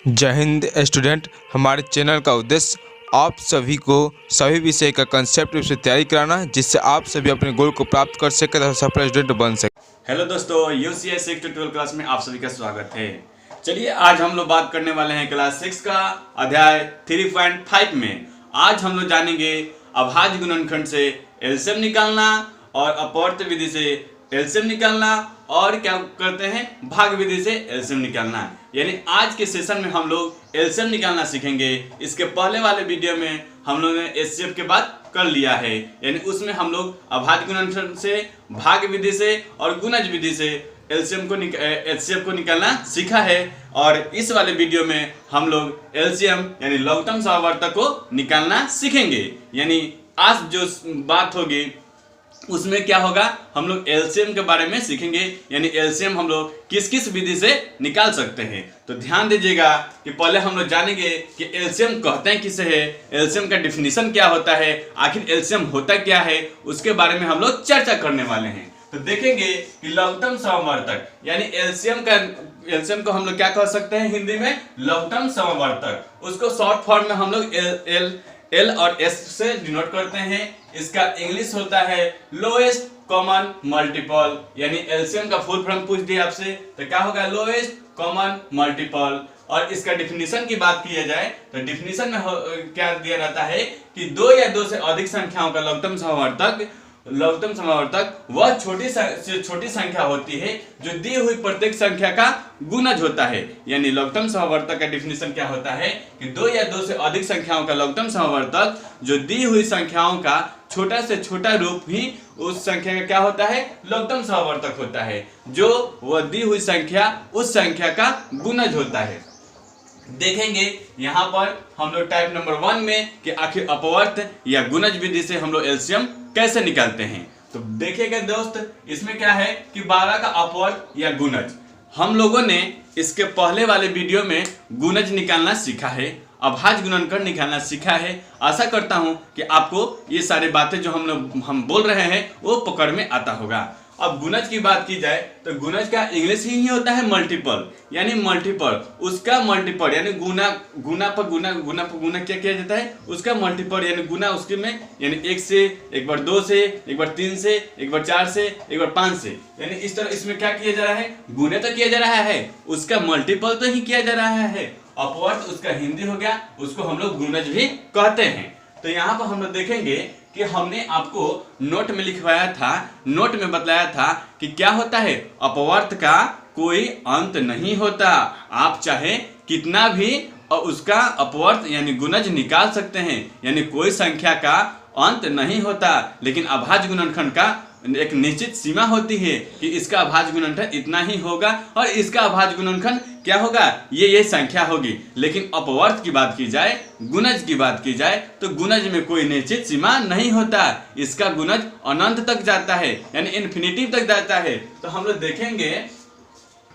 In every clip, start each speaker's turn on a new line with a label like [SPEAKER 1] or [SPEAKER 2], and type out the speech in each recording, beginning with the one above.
[SPEAKER 1] जय हिंद स्टूडेंट। हमारे चैनल का उद्देश्य आप सभी को सभी विषय का कंसेप्ट से तैयारी कराना है, जिससे आप सभी अपने गोल को प्राप्त कर सके तथा सफल स्टूडेंट बन सके।
[SPEAKER 2] हेलो दोस्तों, यूसीएस 6 to 12 क्लास में आप सभी का स्वागत है। चलिए आज हम लोग बात करने वाले हैं क्लास 6 का अध्याय 3.5 में। आज हम लोग जानेंगे अभाज्य गुणनखंड से एलसीएम निकालना और अपवर्त विधि से एलसीएम निकालना और क्या करते हैं भाग विधि से एलसीएम निकालना। यानी आज के सेशन में हम लोग एलसीएम निकालना सीखेंगे। इसके पहले वाले वीडियो में हम लोग ने एचसीएफ के बाद कर लिया है, यानी उसमें हम लोग अभाज्य गुणनखंड से भाग विधि से और गुणज विधि से एचसीएफ को निकालना सीखा है। और इस वाले वीडियो में हम लोग एलसीएम यानी लघुत्तम समावर्तक को निकालना सीखेंगे। यानी आज जो बात होगी उसमें क्या होगा, हम लोग एलसीएम के बारे में सीखेंगे। यानी एलसीएम हम लोग किस किस विधि से निकाल सकते हैं। तो ध्यान दीजिएगा कि पहले हम लोग जानेंगे कि एलसीएम कहते हैं किसे है, एलसीएम का डिफिनीशन क्या होता है, आखिर एलसीएम होता क्या है, उसके बारे में हम लोग चर्चा करने वाले हैं। तो देखेंगे कि लघुत्तम समावर्तक यानी एलसीएम को हम लोग क्या कह सकते हैं हिंदी में, लघुत्तम समावर्तक। उसको शॉर्ट फॉर्म में हम लोग एल और एस से डिनोट करते हैं। इसका इंग्लिश होता है लोएस्ट कॉमन मल्टीपल। यानी एलसीएम का फुल फॉर्म पूछ दिया आपसे तो क्या होगा, लोएस्ट कॉमन मल्टीपल। और इसका डिफिनीशन की बात की जाए तो डिफिनीशन में क्या दिया रहता है कि दो या दो से अधिक संख्याओं का लघुत्तम समावर्तक वह छोटी से छोटी संख्या होती है जो दी हुई प्रत्येक संख्या का गुणज होता है। यानी लघुत्तम समावर्तक का डिफिनीशन क्या होता है कि दो या दो से अधिक संख्याओं का लघुत्तम समावर्तक जो दी हुई संख्याओं का छोटा से छोटा रूप ही उस संख्या का क्या होता है, लघुत्तम समावर्तक होता है, जो वह दी हुई संख्या उस संख्या का गुणज होता है। देखेंगे यहाँ पर हम लोग टाइप नंबर 1 में कि आखिर अपवर्त या गुणज विधि से हम लोग एलसीएम कैसे निकालते हैं। तो देखिएगा दोस्त, इसमें क्या है कि 12 का अपवर्त या गुणज हम लोगों ने इसके पहले वाले वीडियो में गुणज निकालना सीखा है, अभाज्य गुणनखंड निकालना सीखा है। आशा करता हूं कि आपको ये सारी बातें जो हम बोल रहे हैं वो पकड़ में आता होगा। अब गुणज की बात की जाए तो गुणज का इंग्लिश ही होता है मल्टीपल। यानी मल्टीपल उसका मल्टीपल यानी गुना पर गुना क्या किया जाता है, उसका मल्टीपल यानी गुना उसके में, यानी एक से एक बार 2 से, एक बार 3 से, एक बार 4 से, एक बार 5 से। यानी इस तरह इसमें क्या किया जा रहा है, गुने तो किया जा रहा है, उसका मल्टीपल तो ही किया जा रहा है। अपवर्त उसका हिंदी हो गया, उसको हम लोग गुणज भी कहते हैं। तो यहाँ पर हम लोग देखेंगे कि हमने आपको नोट में लिखवाया था, नोट में बताया था कि क्या होता है, अपवर्त का कोई अंत नहीं होता। आप चाहे कितना भी उसका अपवर्त यानी गुणज निकाल सकते हैं। यानी कोई संख्या का अंत नहीं होता, लेकिन अभाज्य गुणनखंड का एक निश्चित सीमा होती है कि इसका अभाज्य गुणनखंड इतना ही होगा और इसका अभाज्य गुणनखंड क्या होगा, ये संख्या होगी। लेकिन अपवर्त की बात की जाए, गुणज की बात की जाए तो गुणज में कोई निश्चित सीमा नहीं होता, इसका गुणज अनंत तक जाता है, यानी इन्फिनिटी तक जाता है। तो हम लोग देखेंगे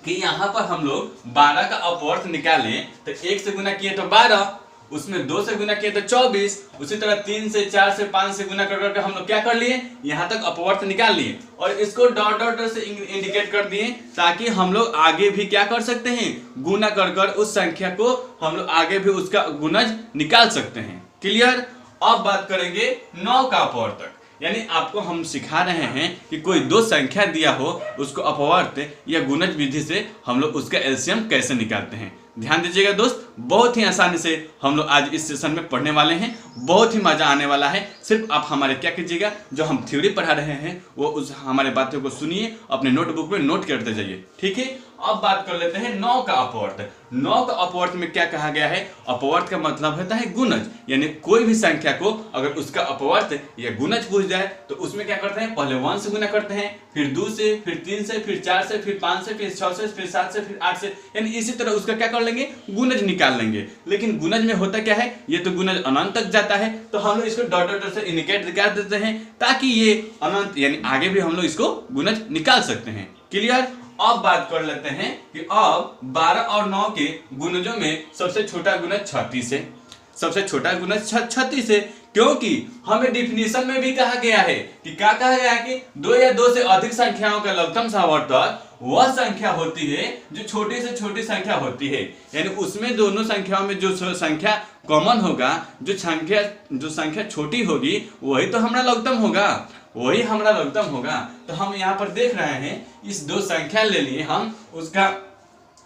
[SPEAKER 2] कि यहाँ पर हम लोग 12 का अपवर्त निकालें तो 1 से गुना किए तो 12, उसमें 2 से गुना किए तो 24, उसी तरह 3 से 4 से 5 से गुना कर हम लोग क्या कर लिए, यहाँ तक अपवर्त निकाल लिए और इसको डॉट डॉट से इंडिकेट कर दिए ताकि हम लोग आगे भी क्या कर सकते हैं, गुना कर उस संख्या को हम लोग आगे भी उसका गुणज निकाल सकते हैं। क्लियर। अब बात करेंगे 9 का अपवर्तक। यानी आपको हम सिखा रहे हैं कि कोई दो संख्या दिया हो उसको अपवर्त या गुणज विधि से हम लोग उसका एलसीएम कैसे निकालते हैं। ध्यान दीजिएगा दोस्त, बहुत ही आसानी से हम लोग आज इस सेशन में पढ़ने वाले हैं, बहुत ही मजा आने वाला है। सिर्फ आप हमारे क्या कीजिएगा, जो हम थ्योरी पढ़ा रहे हैं वो उस हमारे बातों को सुनिए, अपने नोटबुक में नोट करते जाइए, ठीक है। अब बात कर लेते हैं 9 का अपवर्त। 9 का अपवर्त में क्या कहा गया है, अपवर्त का मतलब होता है गुणज। यानी कोई भी संख्या को अगर उसका अपवर्त या गुणज पूछ जाए तो उसमें क्या करते हैं, पहले 1 से गुना करते हैं, फिर 2 से, फिर 3 से, फिर 4 से, फिर 5 से, फिर 6 से, फिर 7 से, फिर 8 से। यानी इसी तरह उसका क्या कर लेंगे, गुणज निकाल लेंगे। लेकिन गुणज में होता क्या है, ये तो गुणज अनंत तक जाता है, तो हम लोग इसको डॉट डॉट से इंडिकेट कर देते हैं ताकि ये अनंत यानी आगे भी हम लोग इसको गुणज निकाल सकते हैं। क्लियर। अब बात कर लेते हैं कि अब 12 और 9 के गुणजों में सबसे छोटा गुणज 36 है, सबसे छोटा गुणज 36 है, क्योंकि हमें डिफिनीशन में भी कहा गया है कि क्या कहा गया है कि दो या दो से अधिक संख्याओं का लघुत्तम समावर्तक वह संख्या होती है जो छोटी से छोटी संख्या होती है, यानी उसमें दोनों संख्याओं में जो संख्या कॉमन होगा, जो संख्या छोटी होगी वही तो हमारा लघुत्तम होगा, वही हमारा लघुत्तम होगा। तो हम यहाँ पर देख रहे हैं इस दो संख्या ले लिए, हम उसका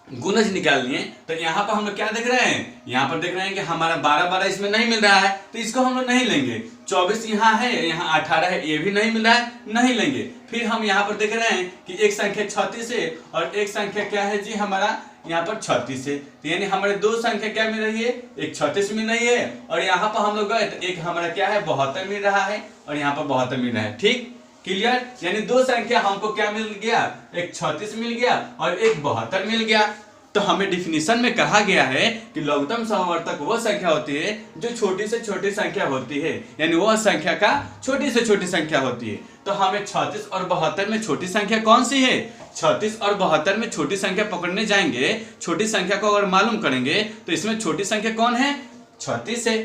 [SPEAKER 2] गुणज निकाल लिए। तो यहाँ पर हम लोग क्या देख रहे हैं, यहाँ पर देख रहे हैं कि हमारा 12 इसमें नहीं मिल रहा है, तो इसको हम लोग नहीं लेंगे। 24 यहाँ है, यहाँ 18 है, ये भी नहीं मिल रहा है, नहीं लेंगे। फिर हम यहाँ पर देख रहे हैं कि एक संख्या 36 है और एक संख्या क्या है जी हमारा यहाँ पर 36 है, तो यानी हमारे दो संख्या क्या मिल रही है, एक 36 मिल रही है और यहाँ पर हम लोग गए तो एक हमारा क्या है 72 मिल रहा है और यहाँ पर 72 मिल रहा है। ठीक, क्लियर। यानी दो संख्या हमको क्या मिल गया, एक 36 मिल गया और एक 72 मिल गया। तो हमें डिफिनीशन में कहा गया है कि लघुत्तम समवर्तक वो संख्या होती है जो छोटी से छोटी संख्या होती है, यानी वह संख्या का छोटी से छोटी संख्या होती है। तो हमें 36 और 72 में छोटी संख्या कौन सी है, 36 और 72 में छोटी संख्या पकड़ने जाएंगे, छोटी संख्या को अगर मालूम करेंगे तो इसमें छोटी संख्या कौन है, 36 है।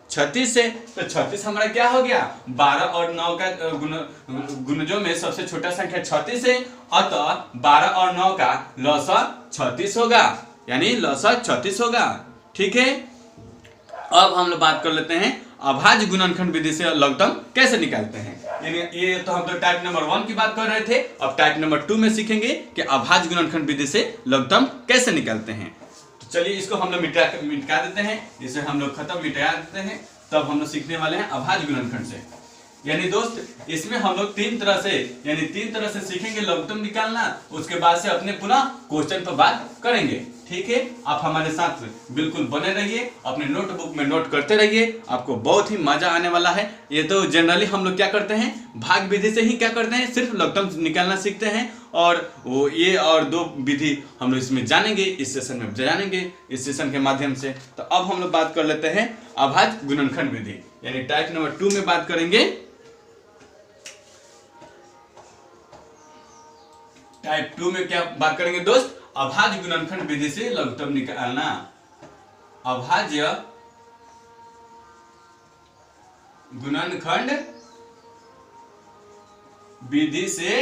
[SPEAKER 2] 36 से तो 36 हमारा क्या हो गया, 12 और 9 का गुणजों में सबसे छोटा संख्या 36 है, अतः 12 और 9 का लसा 36 होगा, यानी लसा 36 होगा। ठीक है, अब हम लोग बात कर लेते हैं अभाज्य गुणनखंड विधि से लघुत्तम कैसे निकालते हैं। यानी ये तो हम तो टाइप नंबर 1 की बात कर रहे थे, अब टाइप नंबर 2 में सीखेंगे कि अभाज्य गुणनखंड विधि से लघुत्तम कैसे निकालते हैं। चलिए इसको हम लोग मिटा देते हैं, इसे हम लोग खत्म मिटा देते हैं, तब हम लोग सीखने वाले हैं अभाज्य गुणनखंड से। यानी दोस्त इसमें हम लोग तीन तरह से सीखेंगे लघुत्तम निकालना, उसके बाद से अपने पुनः क्वेश्चन पर बात करेंगे। ठीक है, आप हमारे साथ बिल्कुल बने रहिए, अपने नोटबुक में नोट करते रहिए, आपको बहुत ही मजा आने वाला है। ये तो जनरली हम लोग क्या करते हैं, भाग विधि से ही क्या करते हैं, सिर्फ लघुत्तम निकालना सीखते हैं, और वो ये और दो विधि हम लोग इसमें जानेंगे, इस सेशन में जानेंगे, इस सेशन के माध्यम से। तो अब हम लोग बात कर लेते हैं अभाज्य गुणनखंड विधि, यानी टाइप नंबर 2 में बात करेंगे। टाइप 2 में क्या बात करेंगे दोस्त, अभाज्य गुणनखंड विधि से लघुत्तम निकालना। अभाज्य गुणनखंड विधि से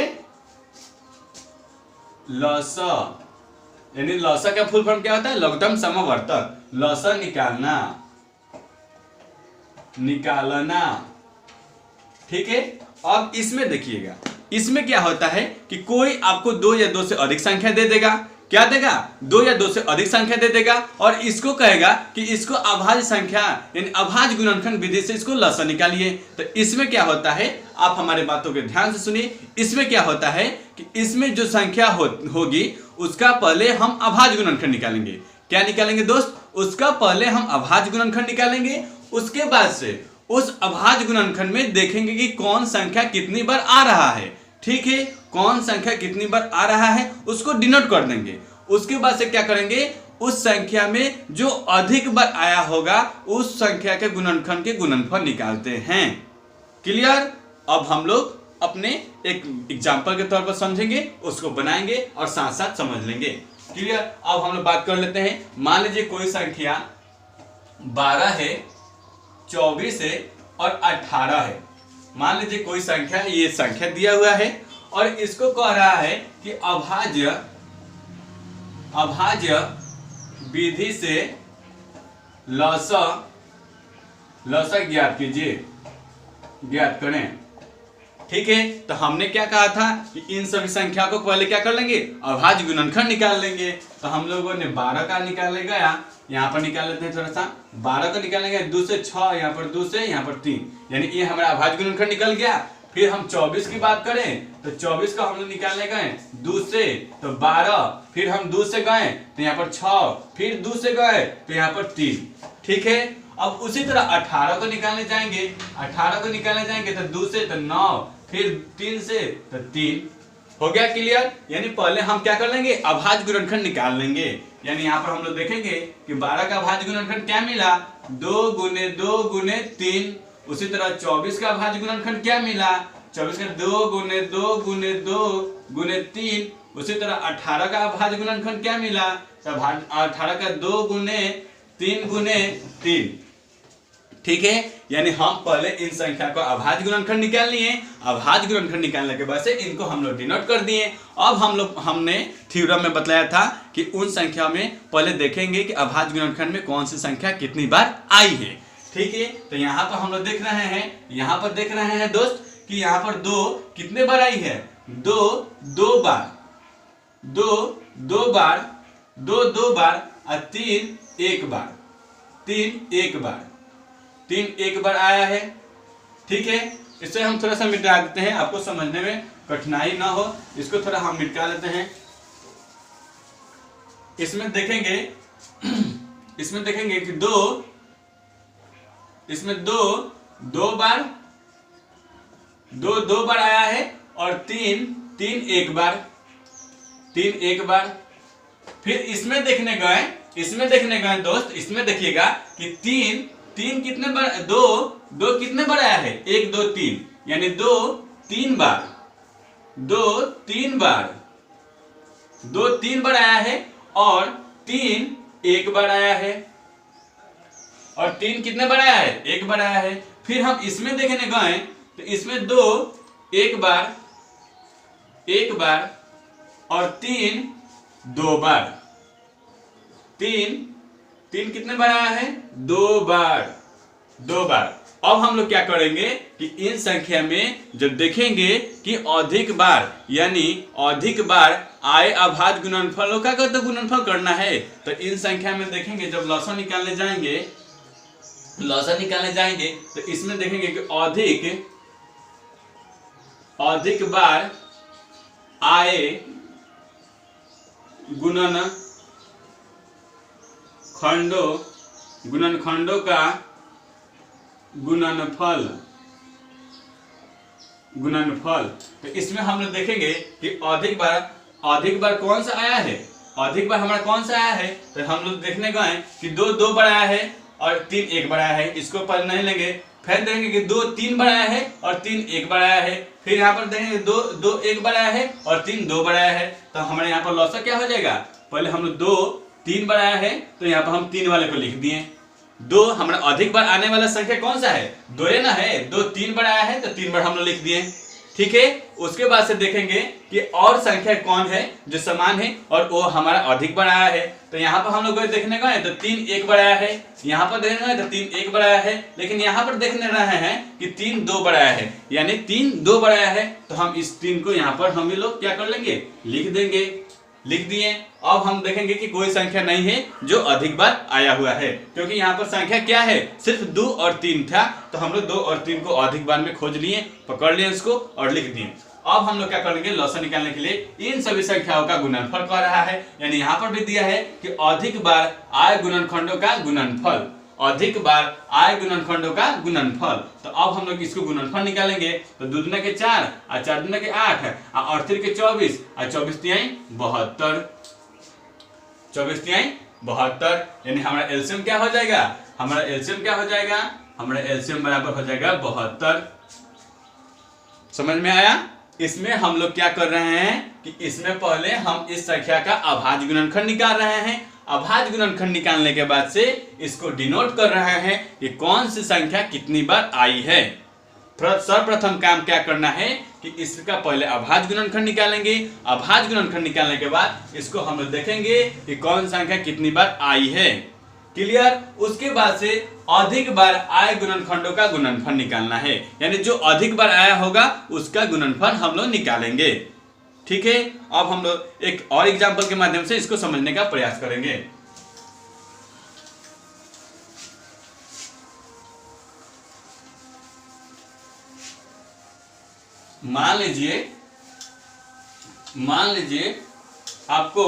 [SPEAKER 2] लस, यानी लस का फुल फॉर्म क्या होता है, लघुत्तम समवर्तक, लस निकालना। ठीक है, अब इसमें देखिएगा, इसमें क्या होता है कि कोई आपको 2 या 2 से अधिक संख्या दे देगा, क्या देगा, 2 या 2 से अधिक संख्या दे देगा, और इसको कहेगा कि इसको अभाज्य संख्या यानी अभाज्य गुणनखंड विधि से इसको लसा निकालिए। तो इसमें क्या होता है, आप हमारे बातों के ध्यान से सुनिए, इसमें क्या होता है कि इसमें जो संख्या होगी उसका पहले हम अभाज्य गुणनखंड निकालेंगे। क्या निकालेंगे दोस्त, उसका पहले हम अभाज्य गुणनखंड निकालेंगे, उसके बाद से उस अभाज्य गुणनखंड में देखेंगे कि कौन संख्या कितनी बार आ रहा है। ठीक है, कौन संख्या कितनी बार आ रहा है उसको डिनोट कर देंगे। उसके बाद से क्या करेंगे, उस संख्या में जो अधिक बार आया होगा उस संख्या के गुणनखंड के गुणनफल निकालते हैं। क्लियर। अब हम लोग अपने एक एग्जाम्पल के तौर पर समझेंगे, उसको बनाएंगे और साथ साथ समझ लेंगे। क्लियर। अब हम लोग बात कर लेते हैं, मान लीजिए कोई संख्या 12 है, 24 है और 18 है। मान लीजिए कोई संख्या, ये संख्या दिया हुआ है और इसको कह रहा है कि अभाज्य विधि से लसा ज्ञात कीजिए, ज्ञात करें। ठीक है, तो हमने क्या कहा था कि इन सभी संख्या को पहले क्या कर लेंगे, अभाज्य गुणनखंड निकाल लेंगे। तो हम लोगों ने 12 का निकालेगा, यहाँ पर निकाल लेते हैं थोड़ा सा, 12 का निकालेंगे 2 से 6, यहाँ पर 2 से, यहाँ पर 3, यानी ये हमारा अभाज्य गुणनखंड निकल गया। फिर हम 24 की बात करें तो 24 का हम लोग निकालने गए 2 से तो 12, फिर हम 2 से गए तो यहाँ पर 6, फिर 2 से गए तो यहाँ पर 3। ठीक है, अब उसी तरह 18 को निकालने जाएंगे, 18 को निकालने जाएंगे तो 2 से तो 9, फिर 3 से तो 3। हो गया क्लियर। यानी पहले हम क्या कर लेंगे, अभाज्य गुणनखंड निकाल लेंगे। यानी यहाँ पर हम लोग देखेंगे कि 12 का अभाज्य गुणनखंड क्या मिला, 2 गुने 2 गुने 3। उसी तरह 24 का अभाज्य गुणनखंड क्या मिला, 24 का 2 गुने 2 गुने 2 गुने 3। उसी तरह 18 का अभाज्य गुणनखंड क्या मिला, 18 का 2 गुने 3 गुने 3। ठीक है, यानी हम पहले इन संख्या को अभाज्य गुणनखंड निकाल लिए, अभाज्य गुणनखंड निकालने के बाद से इनको हम लोग डिनोट कर दिए। अब हमने थ्योरम में बतलाया था कि उन संख्या में पहले देखेंगे कि अभाज्य गुणनखंड में कौन सी संख्या कितनी बार आई है। ठीक है, तो यहाँ पर हम लोग देख रहे हैं, यहाँ पर देख रहे हैं दोस्त कि यहाँ पर 2 कितने बार आई है, 2 बार, 2 बार, 2 बार और 3 1 बार, 3 1 बार, 3 1 बार आया है। ठीक है, इसे हम थोड़ा सा मिटा देते हैं, आपको समझने में कठिनाई ना हो, इसको थोड़ा हम मिटा लेते हैं। इसमें देखेंगे कि 2 बार, 2 बार आया है और 3 1 बार, 3 1 बार। फिर इसमें देखने गए दोस्त, इसमें देखिएगा कि 3 कितने बार, 2 कितने बार आया है, 1 2 3, यानी 2 3 बार, 2 3 बार, 2 3 बार आया है और 3 1 बार आया है, और 3 कितने बार आया है, 1 बार आया है। फिर हम इसमें देखने गए तो इसमें 2 1 बार, 1 बार और 3 2 बार, 3 कितने बार आया है, 2 बार, 2 बार। अब हम लोग क्या करेंगे कि इन संख्या में जब देखेंगे कि अधिक बार, यानी अधिक बार आए अभाज्य गुणनफलों का तो गुणनफल करना है, तो इन संख्या में देखेंगे जब लॉसा निकालने जाएंगे तो इसमें देखेंगे कि अधिक बार आए गुणनखंडों का गुणनफल, तो इसमें हम लोग देखेंगे कि अधिक बार कौन सा आया है, अधिक बार हमारा कौन सा आया है, तो हम लोग देखने गए कि 2 बार आया है और 3 1 बार आया है, इसको पहले नहीं लेंगे। फिर देखेंगे कि 2 3 बार आया है और 3 1 बार आया है। फिर यहाँ पर देखेंगे 2 1 बार आया है और 3 2 बार आया है, तो हमारे यहाँ पर लॉसा क्या हो जाएगा, पहले हम लोग 2 3 बार आया है तो यहाँ पर हम 3 वाले को लिख दिए। 2 हमारा अधिक बार आने वाला संख्या कौन सा है, 2 है ना, है 2 3 बार आया है तो 3 बार हम लोग लिख दिए। ठीक है, उसके बाद से देखेंगे कि और संख्या कौन है जो समान है और वो हमारा अधिक बार आया है, तो यहाँ पर हम लोग देखने गए तो 3 1 बार आया है, यहाँ पर देखने गए तो 3 1 बार आया है, लेकिन यहाँ पर देखने रहे हैं कि 3 2 बार आया है, यानी 3 2 बार आया है, तो हम इस 3 को यहाँ पर हम लोग क्या कर लेंगे, लिख देंगे, लिख दिए। अब हम देखेंगे कि कोई संख्या नहीं है जो अधिक बार आया हुआ है, क्योंकि यहाँ पर संख्या क्या है, सिर्फ 2 और 3 था, तो हम लोग 2 और 3 को अधिक बार में खोज लिए, पकड़ लिए उसको और लिख दिए। अब हम लोग क्या करेंगे, लॉसा निकालने के लिए इन सभी संख्याओं का गुणनफल कर रहा है, यानी यहाँ पर भी दिया है कि अधिक बार आए गुणनखंडों का गुणनफल, अधिक बार आए गुणनखंडों का गुणनफल। तो अब हम लोग इसको गुणनफल निकालेंगे, तो 2 दूना के 4 और 4 दूना के 8 और 3 के 24 और 24 तिहाई 72, 24 तिहाई 72, यानी हमारा एलसीएम क्या हो जाएगा, हमारा एलसीएम बराबर हो जाएगा 72। समझ में आया? इसमें हम लोग क्या कर रहे हैं कि इसमें पहले हम इस संख्या का अभाज्य गुणनखंड निकाल रहे हैं, अभाज्य गुणनखंड निकालने के बाद से इसको डिनोट कर रहे हैं कि कौन सी संख्या कितनी बार आई है। सर्वप्रथम काम क्या करना है कि इसका पहले अभाज्य गुणनखंड निकालेंगे, अभाज्य गुणनखंड निकालने के बाद इसको हम लोग देखेंगे कि कौन संख्या कितनी बार आई है। क्लियर? उसके बाद से अधिक बार आए गुणनखंडों का गुणनफल निकालना है, यानी जो अधिक बार आया होगा उसका गुणनफल हम लोग निकालेंगे। ठीक है, अब हम लोग एक और एग्जांपल के माध्यम से इसको समझने का प्रयास करेंगे। मान लीजिए आपको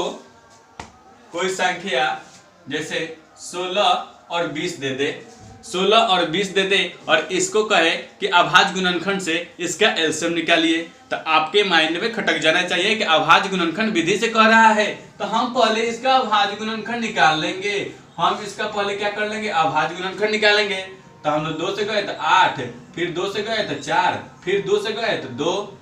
[SPEAKER 2] कोई संख्या जैसे 16 और 20 दे दे, 16 और 20 दे दे और इसको कहे कि अभाज्य गुणनखंड से इसका एलसीएम निकालिए, तो आपके माइंड में खटक जाना चाहिए कि अभाज्य गुणनखंड विधि से कह रहा है, तो हम पहले इसका अभाज्य गुणनखंड निकाल लेंगे। हम इसका पहले क्या कर लेंगे, अभाज्य गुणनखंड निकालेंगे। तो हम लोग 2 से गए तो 8, फिर 2 से गए तो 4, फिर 2 से गए तो 2।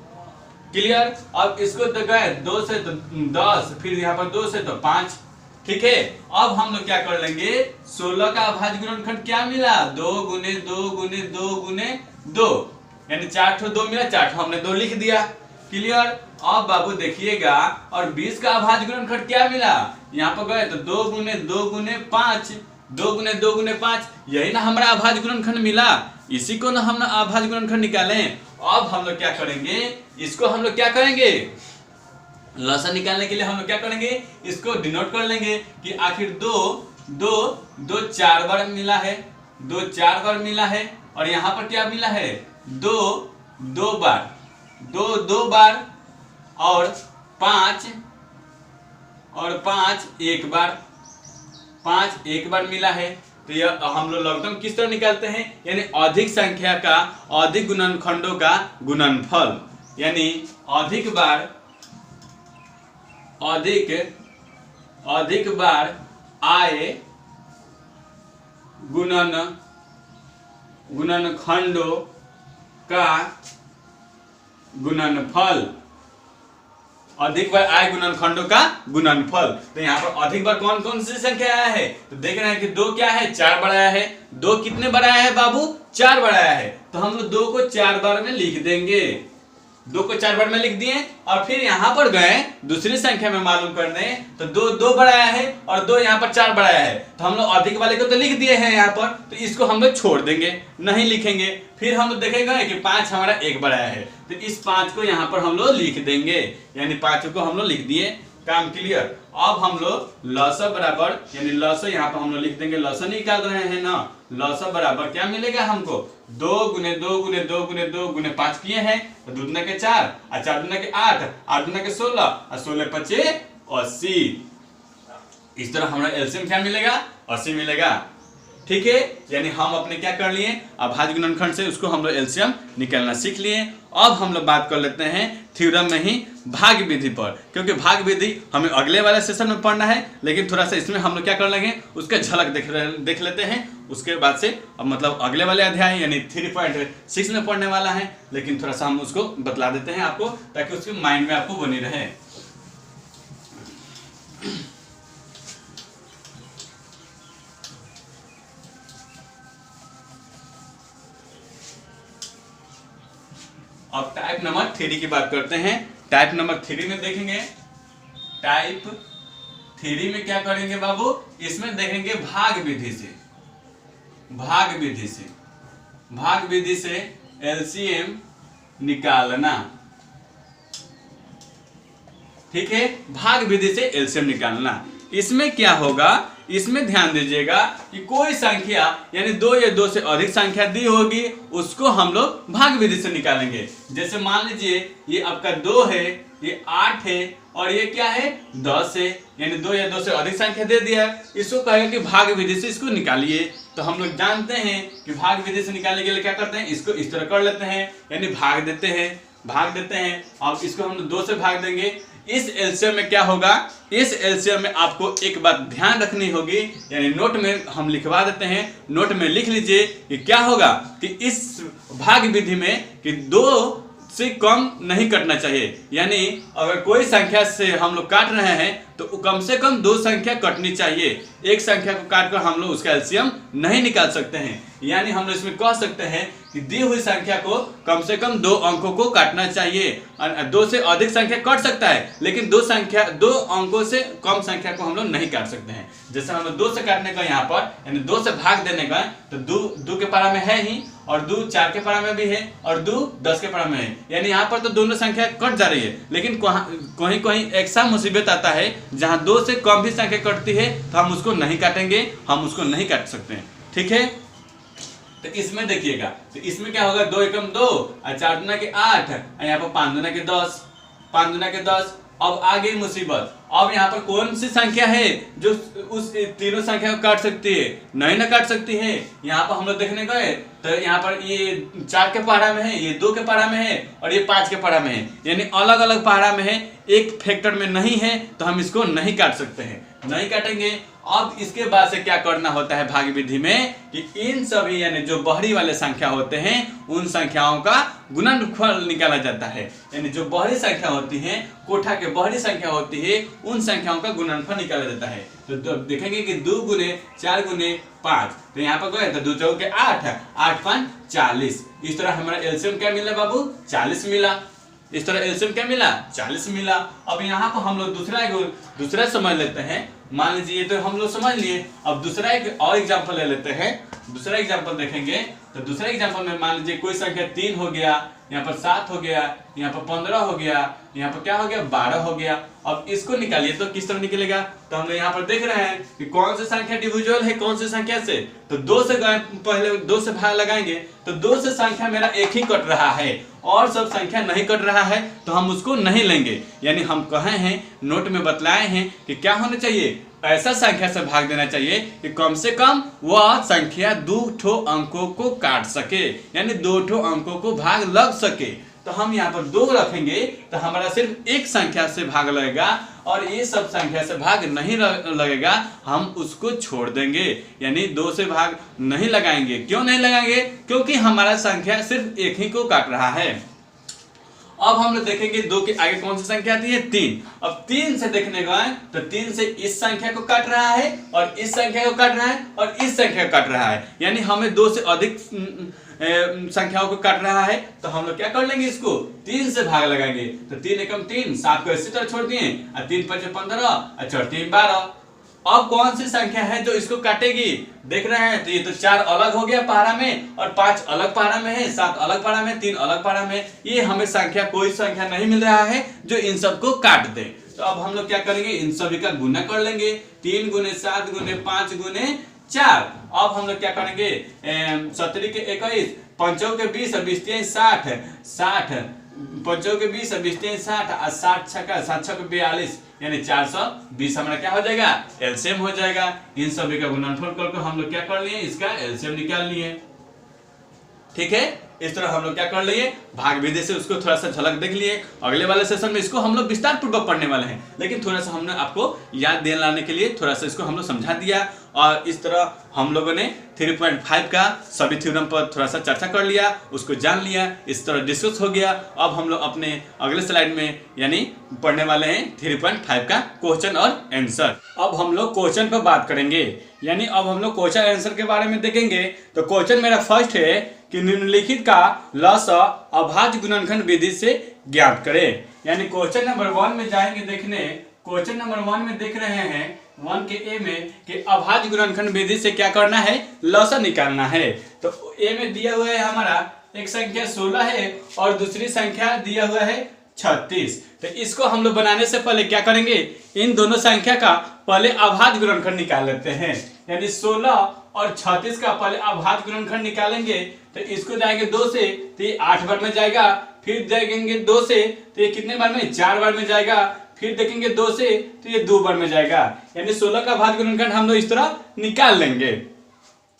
[SPEAKER 2] क्लियर? अब इसको तो गए 2 से तो 10, फिर यहाँ पर 2 से तो 5। ठीक है, अब हम लोग क्या कर लेंगे, 16 का अभाज्य गुणनखंड क्या मिला, 2 गुने 2 गुने 2 गुने 2, यानी 4 ठो 2 मिला, 4 ठो हमने 2 लिख दिया। क्लियर। अब बाबू देखिएगा, और 20 का अभाज्य गुणनखंड क्या मिला, यहाँ पर गए तो 2 गुने 2 गुने 5, 2 गुने 2 गुने 5, यही ना हमारा अभाज्य गुणनखंड मिला, इसी को ना हम ना अभाज्य गुणनखंड निकालें। अब हम लोग क्या करेंगे, इसको हम लोग क्या करेंगे, लसा निकालने के लिए हम लोग क्या करेंगे, इसको डिनोट कर लेंगे कि आखिर 2 4 बार मिला है, 2 4 बार मिला है, और यहाँ पर क्या मिला है, 2 बार, 2 बार, और 5 एक बार, 5 एक बार मिला है। तो यह हम लोग लघुत्तम किस तरह निकालते हैं, यानी अधिक संख्या का अधिक गुणनखंडों का गुणनफल, यानी अधिक बार आए गुणनखंडों का गुणनफल, अधिक बार आए गुणनखंडों का गुणनफल। तो यहाँ पर अधिक बार कौन कौन सी संख्या आया है, तो देख रहे हैं कि 2 क्या है, 4 बार आया है। 2 कितने बार आया है बाबू, 4 बार आया है, तो हम लोग 2 को 4 बार में लिख देंगे, 2 को 4 बार में लिख दिए। और फिर यहाँ पर गए दूसरी संख्या में मालूम करने, तो 2 बार आया है और 2 यहाँ पर 4 बार आया है, तो हम लोग अधिक वाले को तो लिख दिए हैं यहाँ पर, तो इसको हम लोग छोड़ देंगे, नहीं लिखेंगे। फिर हम लोग देखेंगे कि 5 हमारा 1 बार आया है, तो इस 5 को यहाँ पर हम लोग लिख देंगे, यानी 5 को हम लोग लिख दिए, काम क्लियर। अब हम लोग लसा बराबर, यानी लसा यहाँ पर हम लोग लिख देंगे, लसा निकाल रहे हैं ना, लसा बराबर क्या मिलेगा हमको, 2 गुने 2 गुने 2 गुने 2 गुने 5 किए हैं, तो 2 दूना के 4 और 4 दूना के 8, 8 दूना के 16 और 16 पचे 80। इस तरह हमारा एलसीएम क्या मिलेगा, 80 मिलेगा। ठीक है, यानी हम अपने क्या कर लिए, अभाज्य गुणनखंड से उसको हम लोग एलसीएम निकालना सीख लिए। अब हम लोग बात कर लेते हैं थ्योरम में ही भाग विधि पर, क्योंकि भाग विधि हमें अगले वाले सेशन में पढ़ना है, लेकिन थोड़ा सा इसमें हम लोग क्या कर लेंगे, उसका झलक देख लेते हैं। उसके बाद से अब मतलब अगले वाले अध्याय यानी 3.6 में पढ़ने वाला है, लेकिन थोड़ा सा हम उसको बतला देते हैं आपको, ताकि उसके माइंड में आपको बनी रहे। अब टाइप नंबर 3 की बात करते हैं। टाइप नंबर 3 में देखेंगे, टाइप 3 में क्या करेंगे बाबू, इसमें देखेंगे भाग विधि से एलसीएम निकालना। ठीक है, भाग विधि से एलसीएम निकालना। इसमें क्या होगा, इसमें ध्यान दीजिएगा कि कोई संख्या यानी 2 या 2 से अधिक संख्या दी होगी, उसको हम लोग भाग विधि से निकालेंगे। जैसे मान लीजिए ये आपका 2 है, ये 8 है, और ये क्या है 10 है, यानी 2 या 2 से अधिक संख्या दे दिया, इसको कहेगा कि भाग विधि से इसको निकालिए। तो हम लोग जानते हैं कि भाग विधि से निकालने के लिए क्या करते हैं, इसको इस तरह कर लेते हैं, यानी भाग देते हैं। अब इसको हम लोग 2 से भाग देंगे। इस एलसीएम में क्या होगा, इस एलसीएम में आपको एक बात ध्यान रखनी होगी, यानी नोट में हम लिखवा देते हैं, नोट में लिख लीजिए कि क्या होगा कि इस भाग विधि में कि 2 से कम नहीं कटना चाहिए, यानी अगर कोई संख्या से हम लोग काट रहे हैं तो कम से कम 2 संख्या कटनी चाहिए। एक संख्या को काटकर हम लोग उसका एलसीएम नहीं निकाल सकते हैं। यानी हम लोग इसमें कह सकते हैं कि दी हुई संख्या को कम से कम 2 अंकों को काटना चाहिए। 2 से अधिक संख्या कट सकता है, लेकिन 2 अंकों से कम संख्या को हम लोग नहीं काट सकते हैं। जैसे हम लोग 2 से काटने का यहाँ पर, यानी 2 से भाग देने का, तो 2 के पारा में है ही, और 2 4 के पारा में भी है, और 2 10 के पारा में है, यानी यहाँ पर तो दोनों संख्या कट जा रही है। लेकिन कहीं ऐसा मुसीबत आता है जहाँ 2 से कम भी संख्या कटती है, तो हम उसको नहीं काटेंगे, हम उसको नहीं काट सकते हैं। ठीक है, तो इसमें देखिएगा, तो इसमें क्या होगा, 2 एकम 2 और 4 दूना के 8, यहाँ पर 5 दूना के 10, 5 दूना के 10। अब आ गई मुसीबत, अब यहाँ पर कौन सी संख्या है जो उस तीनों संख्या को काट सकती है, नहीं ना काट सकती है। यहाँ पर हम लोग देखने गए तो यहाँ पर ये 4 के पहाड़ा में है, ये 2 के पहाड़ा में है, और ये 5 के पहाड़ा में है, यानी अलग अलग पहाड़ा में है, एक फैक्टर में नहीं है, तो हम इसको नहीं काट सकते हैं। नहीं काटेंगे। अब इसके बाद से क्या करना होता है भाग विधि में कि इन सभी यानी जो बाहरी वाले संख्या होते हैं उन संख्याओं का गुणनफल निकाला जाता है। यानी जो बाहरी संख्या होती है, कोठा के बाहरी संख्या होती है, उन संख्याओं का गुणनफल निकाला जाता है। तो देखेंगे कि 2 गुने 4 गुने 5, तो यहाँ पर गए तो 2 चौके 8, 8 5 40। इस तरह हमारा एलसीएम क्या मिला बाबू? 40 मिला। इस तरह एलसीएम क्या मिला? 40 मिला। अब यहाँ पर हम लोग दूसरा समझ लेते हैं। मान लीजिए तो हम लोग समझ लिए। अब दूसरा एक और एग्जांपल ले लेते हैं। दूसरा एग्जांपल देखेंगे तो दूसरा एग्जांपल में मान लीजिए कोई संख्या 3 हो गया, यहाँ पर 7 हो गया, यहाँ पर 15 हो गया, यहाँ पर क्या हो गया? 12 हो गया। अब इसको निकालिए तो किस तरह निकलेगा? तो हम लोग यहाँ पर देख रहे हैं कि कौन सी संख्या डिविजिबल है कौन सी संख्या से। तो 2 से पहले 2 से भाग लगाएंगे तो 2 से संख्या मेरा एक ही कट रहा है और सब संख्या नहीं कट रहा है, तो हम उसको नहीं लेंगे। यानी हम कहे हैं, नोट में बतलाए हैं कि क्या होना चाहिए? ऐसा संख्या से भाग देना चाहिए कि कम से कम वह संख्या 2 ठो अंकों को काट सके, यानी 2 ठो अंकों को भाग लग सके। तो हम यहाँ पर 2 रखेंगे तो हमारा सिर्फ एक संख्या से भाग लगेगा और ये सब संख्या से भाग नहीं लगेगा, हम उसको छोड़ देंगे। यानी 2 से भाग नहीं लगाएंगे। क्यों नहीं लगाएंगे? क्योंकि हमारा संख्या सिर्फ एक ही को काट रहा है। अब हम लोग देखेंगे 2 के आगे कौन सी संख्या आती है? 3। अब 3 से देखने गए तो 3 से इस संख्या को काट रहा है और इस संख्या को काट रहा है और इस संख्या को काट रहा है। यानी हमें 2 से अधिक संख्याओं को काट रहा है, तो हम लोग क्या कर लेंगे? इसको 3 से भाग लगाएंगे। तो 3 एकम 3, 7 को इसी तरह छोड़ दिए और 3 5 15 और 4 3 12। अब कौन सी संख्या है जो इसको काटेगी? देख रहे हैं तो ये तो 4 अलग हो गया पारा में और 5 अलग पारा में है, 7 अलग पारा में, 3 अलग पारा में। ये हमें संख्या कोई संख्या नहीं मिल रहा है जो इन सबको काट दे। तो अब हम लोग क्या करेंगे? इन सभी का गुना कर लेंगे। 3 गुने 7 गुने 5 गुने 4। अब हम लोग क्या करेंगे? 17 के 21, 5 के 20 और 20 3 60, 60 5 के 20 और 20 3 60 और 60 छक्का 7 6 के 42, यानी 420 हमारा क्या हो जाएगा? एलसीएम हो जाएगा। इन सभी का गुणनफल करके हम लोग क्या कर लिए? इसका एलसीएम निकाल लिए। ठीक है, इस तरह हम लोग क्या कर लिए? भाग विधि से उसको थोड़ा सा झलक देख लिए। अगले वाले सेशन में इसको हम लोग विस्तार पूर्वक पढ़ने वाले हैं, लेकिन थोड़ा सा हमने आपको याद दिलाने के लिए थोड़ा सा इसको हम लोग समझा दिया। और इस तरह हम लोगों ने 3.5 का सभी थ्योरम पर थोड़ा सा चर्चा कर लिया, उसको जान लिया, इस तरह डिस्कस हो गया। अब हम लोग अपने अगले स्लाइड में यानी पढ़ने वाले हैं 3.5 का क्वेश्चन और आंसर। अब हम लोग क्वेश्चन पर बात करेंगे, यानी अब हम लोग क्वेश्चन आंसर के बारे में देखेंगे। तो क्वेश्चन मेरा फर्स्ट है कि निम्नलिखित का लसाअ अभाज्य गुणनखंड विधि से ज्ञात करें। यानी क्वेश्चन नंबर 1 में जाएंगे देखने। क्वेश्चन नंबर 1 में देख रहे हैं 1 के ए में कि अभाज्य गुणनखंड विधि से क्या करना है? लसाअ निकालना है। तो ए में दिया हुआ है हमारा एक संख्या 16 है और दूसरी संख्या दिया हुआ है 36। तो इसको हम लोग बनाने से पहले क्या करेंगे? इन दोनों संख्या का पहले अभाज्य गुणनखंड निकाल लेते हैं। यानी 16 और 36 का पहले अभाज्य गुणनखंड निकालेंगे। तो इसको जाएंगे 2 से तो ये 8 बार में जाएगा, फिर देखेंगे 2 से तो ये कितने बार में? 4 बार में जाएगा, फिर देखेंगे 2 से तो ये 2 बार में जाएगा। यानी 16 का अभाज्य गुणनखंड हम लोग इस तरह निकाल लेंगे।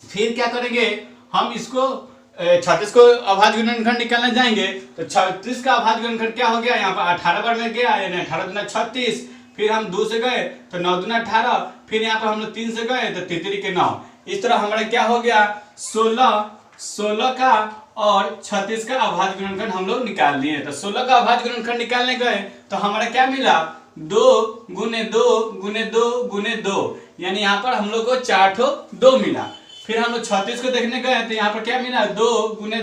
[SPEAKER 2] फिर क्या करेंगे? हम इसको 36 को अभाज्य गुणनखंड निकालने जाएंगे तो 36 का अभाज्य गुणनखंड क्या हो गया? यहाँ पर 18 बार में गया, यानी 18 दूना 36। फिर हम 2 से गए तो 9 दूना 18, फिर यहाँ पर हम लोग 3 से गए तो 3 के 9। इस तरह हमारा क्या हो गया? 16 का और 36 का अभाज्य गुणनखंड हम लोग निकाल लिए। तो 16 का अभाज्य गुणनखंड निकालने गए तो हमारा क्या मिला? 2 गुने 2 गुने 2 गुने 2, यानी यहाँ पर हम लोग को 4 ठो 2 मिला। फिर हम लोग 36 को देखने गए तो यहाँ पर क्या मिला? 2 गुने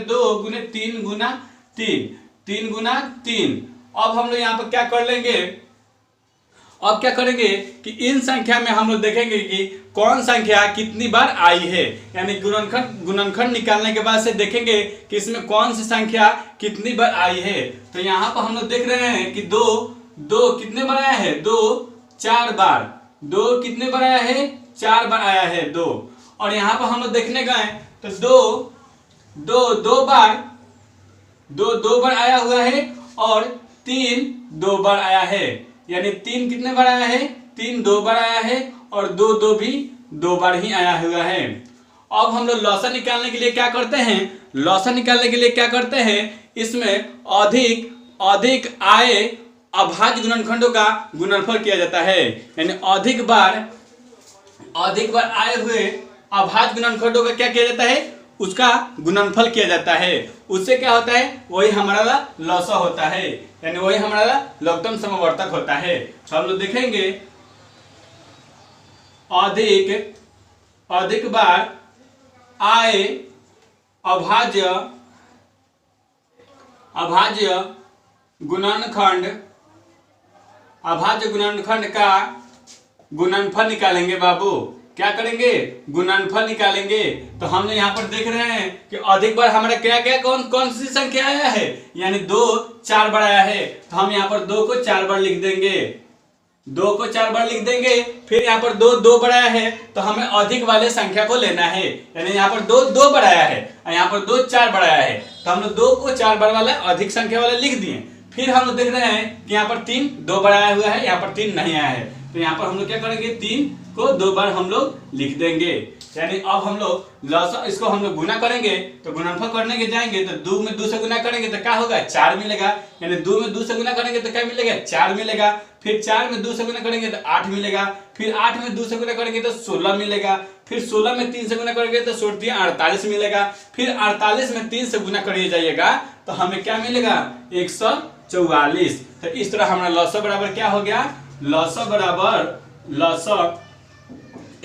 [SPEAKER 2] 3 गुना 3, 3 गुना 3। अब हम लोग यहाँ पर क्या कर लेंगे? अब क्या करेंगे कि इन संख्या में हम लोग देखेंगे कि कौन संख्या कितनी बार आई है। यानी गुणनखंड निकालने के बाद से देखेंगे कि इसमें कौन सी संख्या कितनी बार आई है। तो यहाँ पर हम लोग देख रहे हैं कि 2 कितने बार आया है? 2 4 बार। 2 कितने बार आया है? 4 बार आया है 2। और यहाँ पर हम लोग देखने गए तो 2 बार आया हुआ है और 3 2 बार आया है। यानी 3 कितने बार आया है? 3 2 बार आया है और 2 भी 2 बार ही आया हुआ है। अब हम लोग लसाअ निकालने के लिए क्या करते हैं? लसाअ निकालने के लिए क्या करते हैं? इसमें अधिक आए अभाज्य गुणनखंडों का गुणनफल किया जाता है। यानी अधिक बार आए हुए अभाज्य गुणनखंडों का क्या किया जाता है, उसका गुणनफल किया जाता है। उससे क्या होता है, वही हमारा लॉसा होता है, यानी वही हमारा लघुत्तम समवर्तक होता है। तो हम लोग देखेंगे अधिक बार आए अभाज्य गुणनखंड का गुणनफल निकालेंगे बाबू। क्या करेंगे, गुणनफल निकालेंगे। तो हम लोग यहाँ पर देख रहे हैं कि अधिक बार हमारा क्या क्या कौन सी संख्या आया है, यानी 2 4 बार आया है। तो हम यहाँ पर 2 को 4 बार लिख देंगे, 2 को 4 बार लिख देंगे। फिर यहाँ पर 2 बार आया है, तो हमें अधिक वाले संख्या को लेना है। यानी यहाँ पर 2 बार आया है और यहाँ पर 2 4 बार आया है, तो हम लोग 2 को 4 बार वाला अधिक संख्या वाला लिख दिए। फिर हम लोग देख रहे हैं कि यहाँ पर 3 2 बार आया हुआ है, यहाँ पर 3 नहीं आया है। तो यहाँ पर हम लोग क्या करेंगे, 3 को 2 बार हम लोग लिख देंगे। यानी अब हम लोग लॉसा इसको हम लोग गुना करेंगे, तो गुणनफल करने के जाएंगे तो 2 में 2 से गुना करेंगे तो क्या होगा, 4 मिलेगा। यानी 2 में 2 से गुना करेंगे तो क्या मिलेगा, 4 मिलेगा। फिर 4 में 2 से गुना करेंगे तो 8 मिलेगा। फिर 8 में 2 से गुना करेंगे तो 16 मिलेगा। फिर 16 में 3 से गुना करेंगे तो 48 मिलेगा। फिर 48 में 3 से गुना करिए जाइएगा तो हमें क्या मिलेगा, 144। तो इस तरह हमारा लॉसा बराबर क्या हो गया, लॉसा बराबर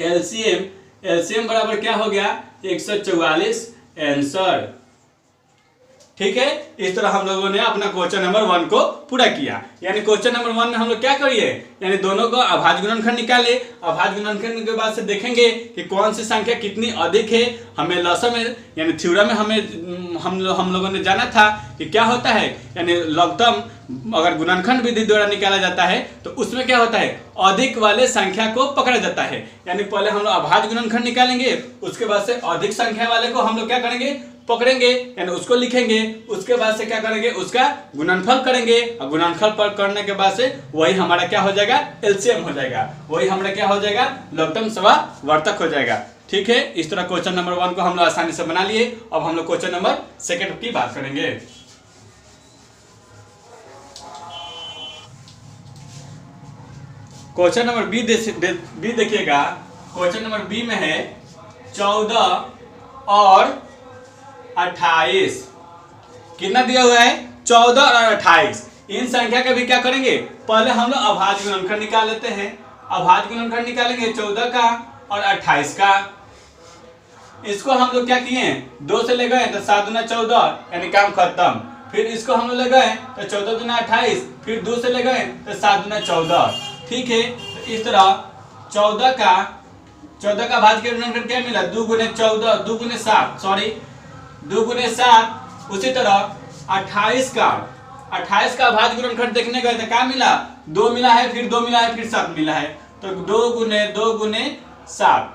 [SPEAKER 2] एलसीएम बराबर क्या हो गया, 144 आंसर। ठीक है, इस तरह हम लोगों ने अपना क्वेश्चन नंबर 1 को पूरा किया। यानी क्वेश्चन नंबर 1 में हम लोग क्या करिए, यानी दोनों को अभाज्य गुणनखंड निकाले। अभाज्य गुणनखंड के बाद से देखेंगे कि कौन सी संख्या कितनी अधिक है। हमें लॉसा में यानी थ्योरम में हम लोगों ने जाना था कि क्या होता है, यानी लघुत्तम अगर गुणनखंड विधि द्वारा निकाला जाता है तो उसमें क्या होता है, अधिक वाले संख्या को पकड़ा जाता है। यानी पहले हम लोग अभाज्य गुणनखंड निकालेंगे, उसके बाद से अधिक संख्या वाले को हम लोग क्या करेंगे, पकड़ेंगे, यानी उसको लिखेंगे। उसके बाद से क्या करेंगे, उसका गुणनफल करेंगे और गुणनफल पर करने के बाद से वही हमारा क्या हो जाएगा, एलसीएम हो जाएगा। वही हमारा क्या हो जाएगा, लघुत्तम समवर्तक हो जाएगा। ठीक है, इस तरह क्वेश्चन नंबर 1 को हम लोग आसानी से बना लिए। अब हम लोग क्वेश्चन नंबर 2 की बात करेंगे। क्वेश्चन नंबर बी देखिएगा। क्वेश्चन नंबर बी में है 14 और 28। कितना दिया हुआ है, 14 और 28। इन संख्या का भी क्या करेंगे, पहले हम लोग अभाज्य गुणनखंड निकाल लेते हैं। अभाज्य गुणनखंड निकालेंगे 14 का और 28 का। इसको हम लोग क्या किए, 2 से ले गए तो 7 दूना 14, यानी काम खत्म। फिर इसको हम लोग ले गए तो 14 दूना 28, फिर 2 से ले गए तो 7 दूना 14। ठीक है, तो इस तरह 14 का अभाज्य गुणनखंड क्या मिला, 2 गुने 14, 2 गुने 7, सॉरी 2 गुने 7। उसी तरह 28 का अभाज्य गुणनखंड देखने गए तो क्या मिला, 2 मिला है, फिर 2 मिला है, फिर 7 मिला है, तो 2 गुने 7।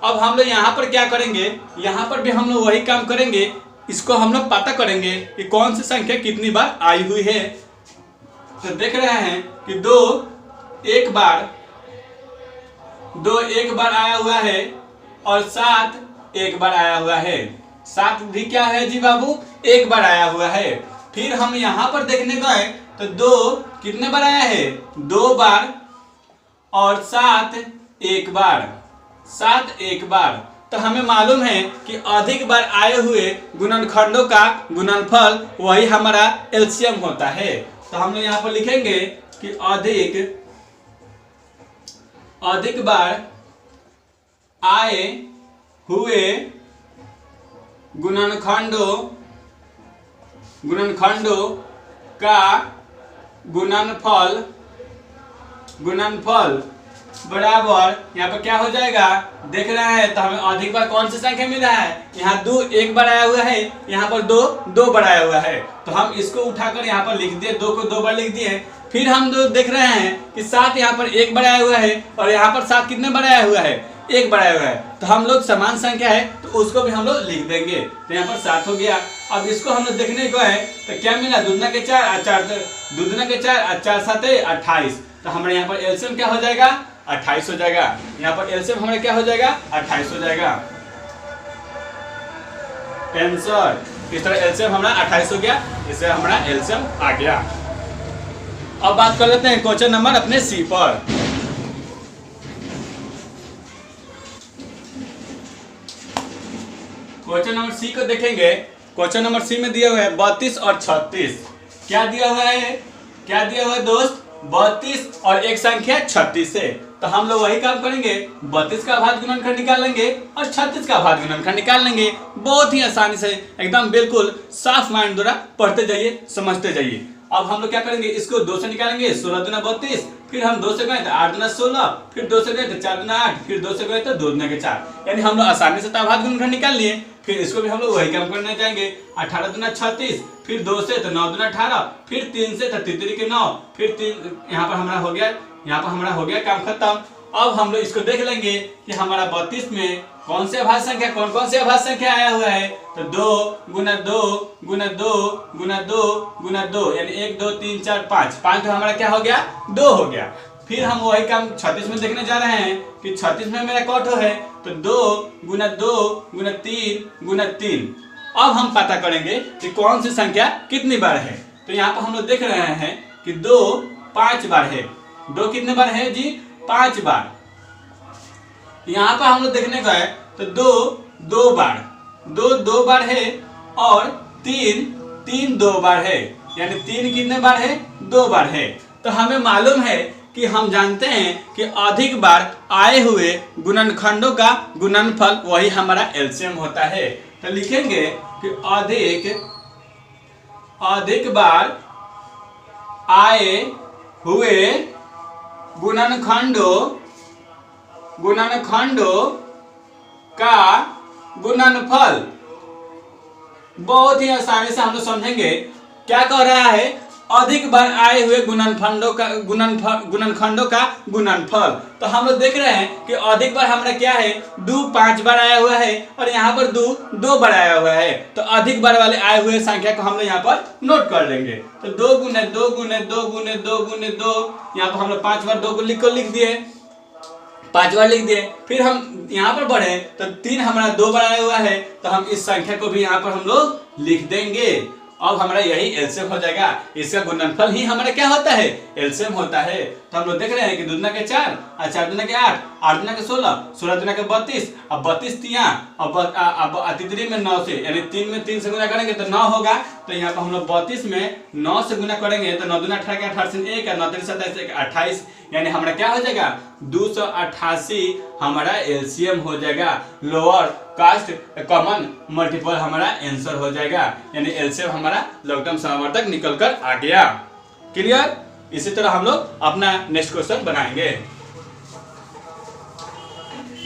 [SPEAKER 2] अब हम लोग यहाँ पर क्या करेंगे, यहाँ पर भी हम लोग वही काम करेंगे। इसको हम लोग पता करेंगे कि कौन सी संख्या कितनी बार आई हुई है। तो देख रहे हैं कि 2 एक बार आया हुआ है और 7 एक बार आया हुआ है। 7 भी क्या है जी बाबू, एक बार आया हुआ है। फिर हम यहाँ पर देखने गए तो 2 कितने बार आया है, 2 बार, और 7 एक बार। तो हमें मालूम है कि अधिक बार आए हुए गुणनखंडों का गुणनफल वही हमारा एलसीएम होता है। तो हम लोग यहाँ पर लिखेंगे कि अधिक बार आए हुए गुणनखंडों का गुणनफल बराबर यहाँ पर क्या हो जाएगा, देख रहे हैं तो हमें अधिक बार कौन सी संख्या मिल रहा है, यहाँ 2 एक बार आया हुआ है, यहाँ पर 2 बार आया हुआ है। तो हम इसको उठाकर यहाँ पर लिख दिए, 2 को 2 बार लिख दिए। फिर हम देख रहे हैं कि 7 यहाँ पर एक बार आया हुआ है और यहाँ पर 7 कितने बार आया हुआ है, एक बार आया हुआ है। तो हम लोग समान संख्या है तो उसको भी हम लोग लिख देंगे। तो यहाँ पर 7 हो गया। अब इसको हम लोग देखने को है तो क्या मिला, 2 दूना के 4 और 4 7 28। तो हमारे यहाँ पर एलसीएम क्या हो जाएगा, 28 हो जाएगा। यहाँ पर एलसीएम हमारा क्या हो जाएगा, 28 हो जाएगा आंसर। इस तरह एलसीएम हमारा 28 हो गया, इससे हमारा एलसीएम आ गया। अब बात कर लेते हैं क्वेश्चन नंबर अपने सी पर। क्वेश्चन नंबर सी को देखेंगे। क्वेश्चन नंबर सी में दिया हुआ है 32 और 36। क्या दिया हुआ है? क्या दिया हुआ है दोस्त? 32 और एक संख्या 36 से। तो हम लोग वही काम करेंगे, 32 का अभाज्य गुणनखंड निकाल लेंगे और 36 का अभाज्य गुणनखंड निकाल लेंगे। बहुत ही आसानी से, एकदम बिल्कुल साफ माइंड द्वारा पढ़ते जाइए, समझते जाइए। अब हम लोग क्या करेंगे, इसको 2 से निकालेंगे, 16 दूना 32, फिर हम 2 से गए तो 8 दूना 16, फिर 2 से गए तो 4 दूना 8, फिर 2 से गए तो 2 दूना के 4। यानी हम लोग आसानी से अभाज्य गुणनखंड निकाल लिए। फिर इसको भी हम लोग वही काम करने जाएंगे, 18 दूना 36, फिर 2 से तो 9 दूना 18, फिर 3 से तो 3 के 9, फिर 3 यहाँ पर हमारा हो गया, यहाँ पर हमारा हो गया काम खत्म। अब हम लोग इसको देख लेंगे कि हमारा 32 में कौन से अभाज्य संख्या, कौन कौन से अभाज्य संख्या आया हुआ है। तो 2 गुना 2 गुना 2 गुना 2 गुना 2, यानी 1 2 3 4 5, 5 तो हमारा क्या हो गया, 2 हो गया। फिर हम वही काम 36 में देखने जा रहे हैं कि 36 में मेरा कौन है। तो 2 गुना 2 गुना 3 गुना 3। अब हम पता करेंगे कि कौन सी संख्या कितनी बार है। तो यहाँ पर हम लोग देख रहे हैं कि 2 5 बार है। 2 कितने बार है जी? 5 बार। यहाँ पर हम लोग देखने का है तो 2 2 बार, 2 2 बार है, और 3 2 बार है, यानी 3 कितने बार है? 2 बार है। तो हमें मालूम है कि हम जानते हैं कि अधिक बार आए हुए गुणनखंडों का गुणनफल वही हमारा एलसीएम होता है। तो लिखेंगे कि अधिक बार आए हुए गुणनखंडों का गुणनफल। बहुत ही आसानी से हम लोग समझेंगे। क्या कह रहा है? अधिक बार आए हुए गुणनखंडों का गुणनफल। तो हम लोग देख रहे हैं कि अधिक बार हमारा क्या है, 2 5 बार आया हुआ है, और यहाँ पर 2 बार आया हुआ है। तो अधिक बार वाले आए हुए संख्या को हम लोग यहाँ पर नोट कर लेंगे। तो 2 गुने 2 गुने 2 गुने 2 गुने 2, यहाँ पर हम लोग 5 बार 2 को लिख दिए, 5 बार लिख दिए। फिर हम यहाँ पर बढ़े तो 3 हमारा 2 बार आया हुआ है, तो हम इस संख्या को भी यहाँ पर हम लोग लिख देंगे। अब हमारा यही एलसीएम हो जाएगा। इसका गुणनफल ही हमारा क्या होता है? एलसीएम होता है। तो हम लोग देख रहे हैं कि 2 दूना के 4 और 4 दूना के 8, 8 दूना के 16, 16 दूना के 32, अब 32 तिया, अब अतिथि में 9 से, यानी 3 में 3 से गुना करेंगे तो 9 होगा। तो यहाँ पर हम लोग 32 में 9 से गुना करेंगे तो 9 दूना 18 के 18 से 1 और 9 3 27 28, यानी हमारा क्या हो जाएगा, 288 हमारा एलसीएम हो जाएगा। लोअर कास्ट कॉमन मल्टीपल हमारा आंसर हो जाएगा, यानी एलसीएम हमारा लघुत्तम समावर्तक निकल कर आ गया। क्लियर? इसी तरह हम लोग अपना नेक्स्ट क्वेश्चन बनाएंगे।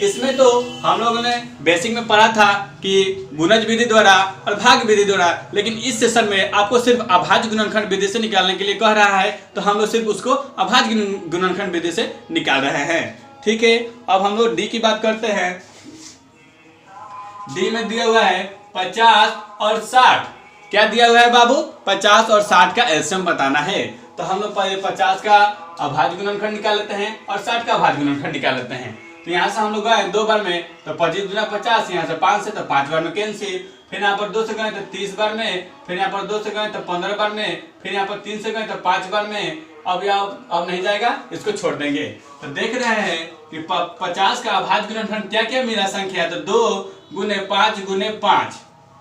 [SPEAKER 2] इसमें तो हम लोगों ने बेसिक में पढ़ा था कि गुणज विधि द्वारा और भाग विधि द्वारा, लेकिन इस सेशन में आपको सिर्फ अभाज्य गुणनखंड विधि से निकालने के लिए कह रहा है, तो हम लोग सिर्फ उसको अभाज्य गुणनखंड विधि से निकाल रहे हैं। ठीक है, अब हम लोग डी की बात करते हैं। डी में दिया हुआ है 50 और 60। क्या दिया हुआ है बाबू? 50 और 60 का एलसीएम बताना है। तो हम लोग पहले 50 का अभाज्य गुणनखंड निकाल लेते हैं और 60 का अभाज्य गुणनखंड निकाल लेते हैं। तो यहाँ से हम लोग गए 2 बार में तो 25 दूना 50, यहाँ से 5 से तो 5 बार में कैंसिल। फिर यहाँ पर 2 से गए तो 30 बार में, फिर यहाँ पर 2 से गए तो 15 बार में, फिर यहाँ पर 3 से गए तो 5 बार में। अब नहीं जाएगा, इसको छोड़ देंगे। तो देख रहे हैं कि 50 का अभाज्य गुणनखंड क्या क्या मिला संख्या, तो 2 गुने 5 गुने 5।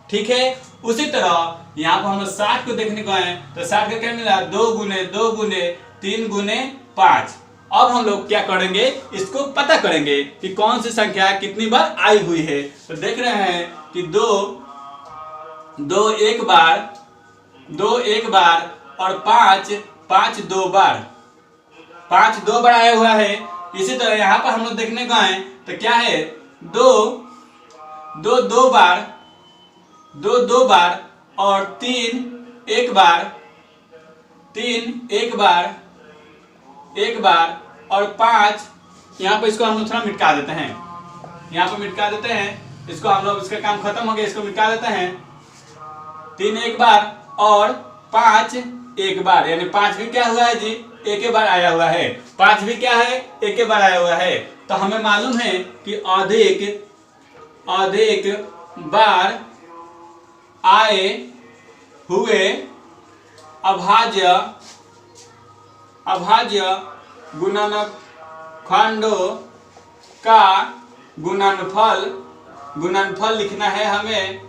[SPEAKER 2] ठीक है, उसी तरह यहाँ पर हम लोग 60 को देखने को आए तो 60 का क्या मिला, 2 गुने 2 गुने 3 गुने 5। अब हम लोग क्या करेंगे, इसको पता करेंगे कि कौन सी संख्या कितनी बार आई हुई है। तो देख रहे हैं कि 2 एक बार और 5 2 बार, 5 2 बार आया हुआ है। इसी तरह यहाँ पर हम लोग देखने को आए तो क्या है, 2 2 बार और 3 एक बार और 5, यहाँ पर इसको हम लोग थोड़ा मिटका देते हैं, यहाँ पर मिटका देते हैं इसको हम लोग, इसका काम खत्म हो गया, इसको मिटका देते हैं। 3 एक बार और 5 एक बार, यानी 5 भी क्या हुआ है जी, एक बार आया हुआ है। 5 भी क्या है, एक बार आया हुआ है। तो हमें मालूम है कि अधिक बार आए हुए अभाज्य अभाज्य गुणनखंडों का गुणनफल लिखना है हमें।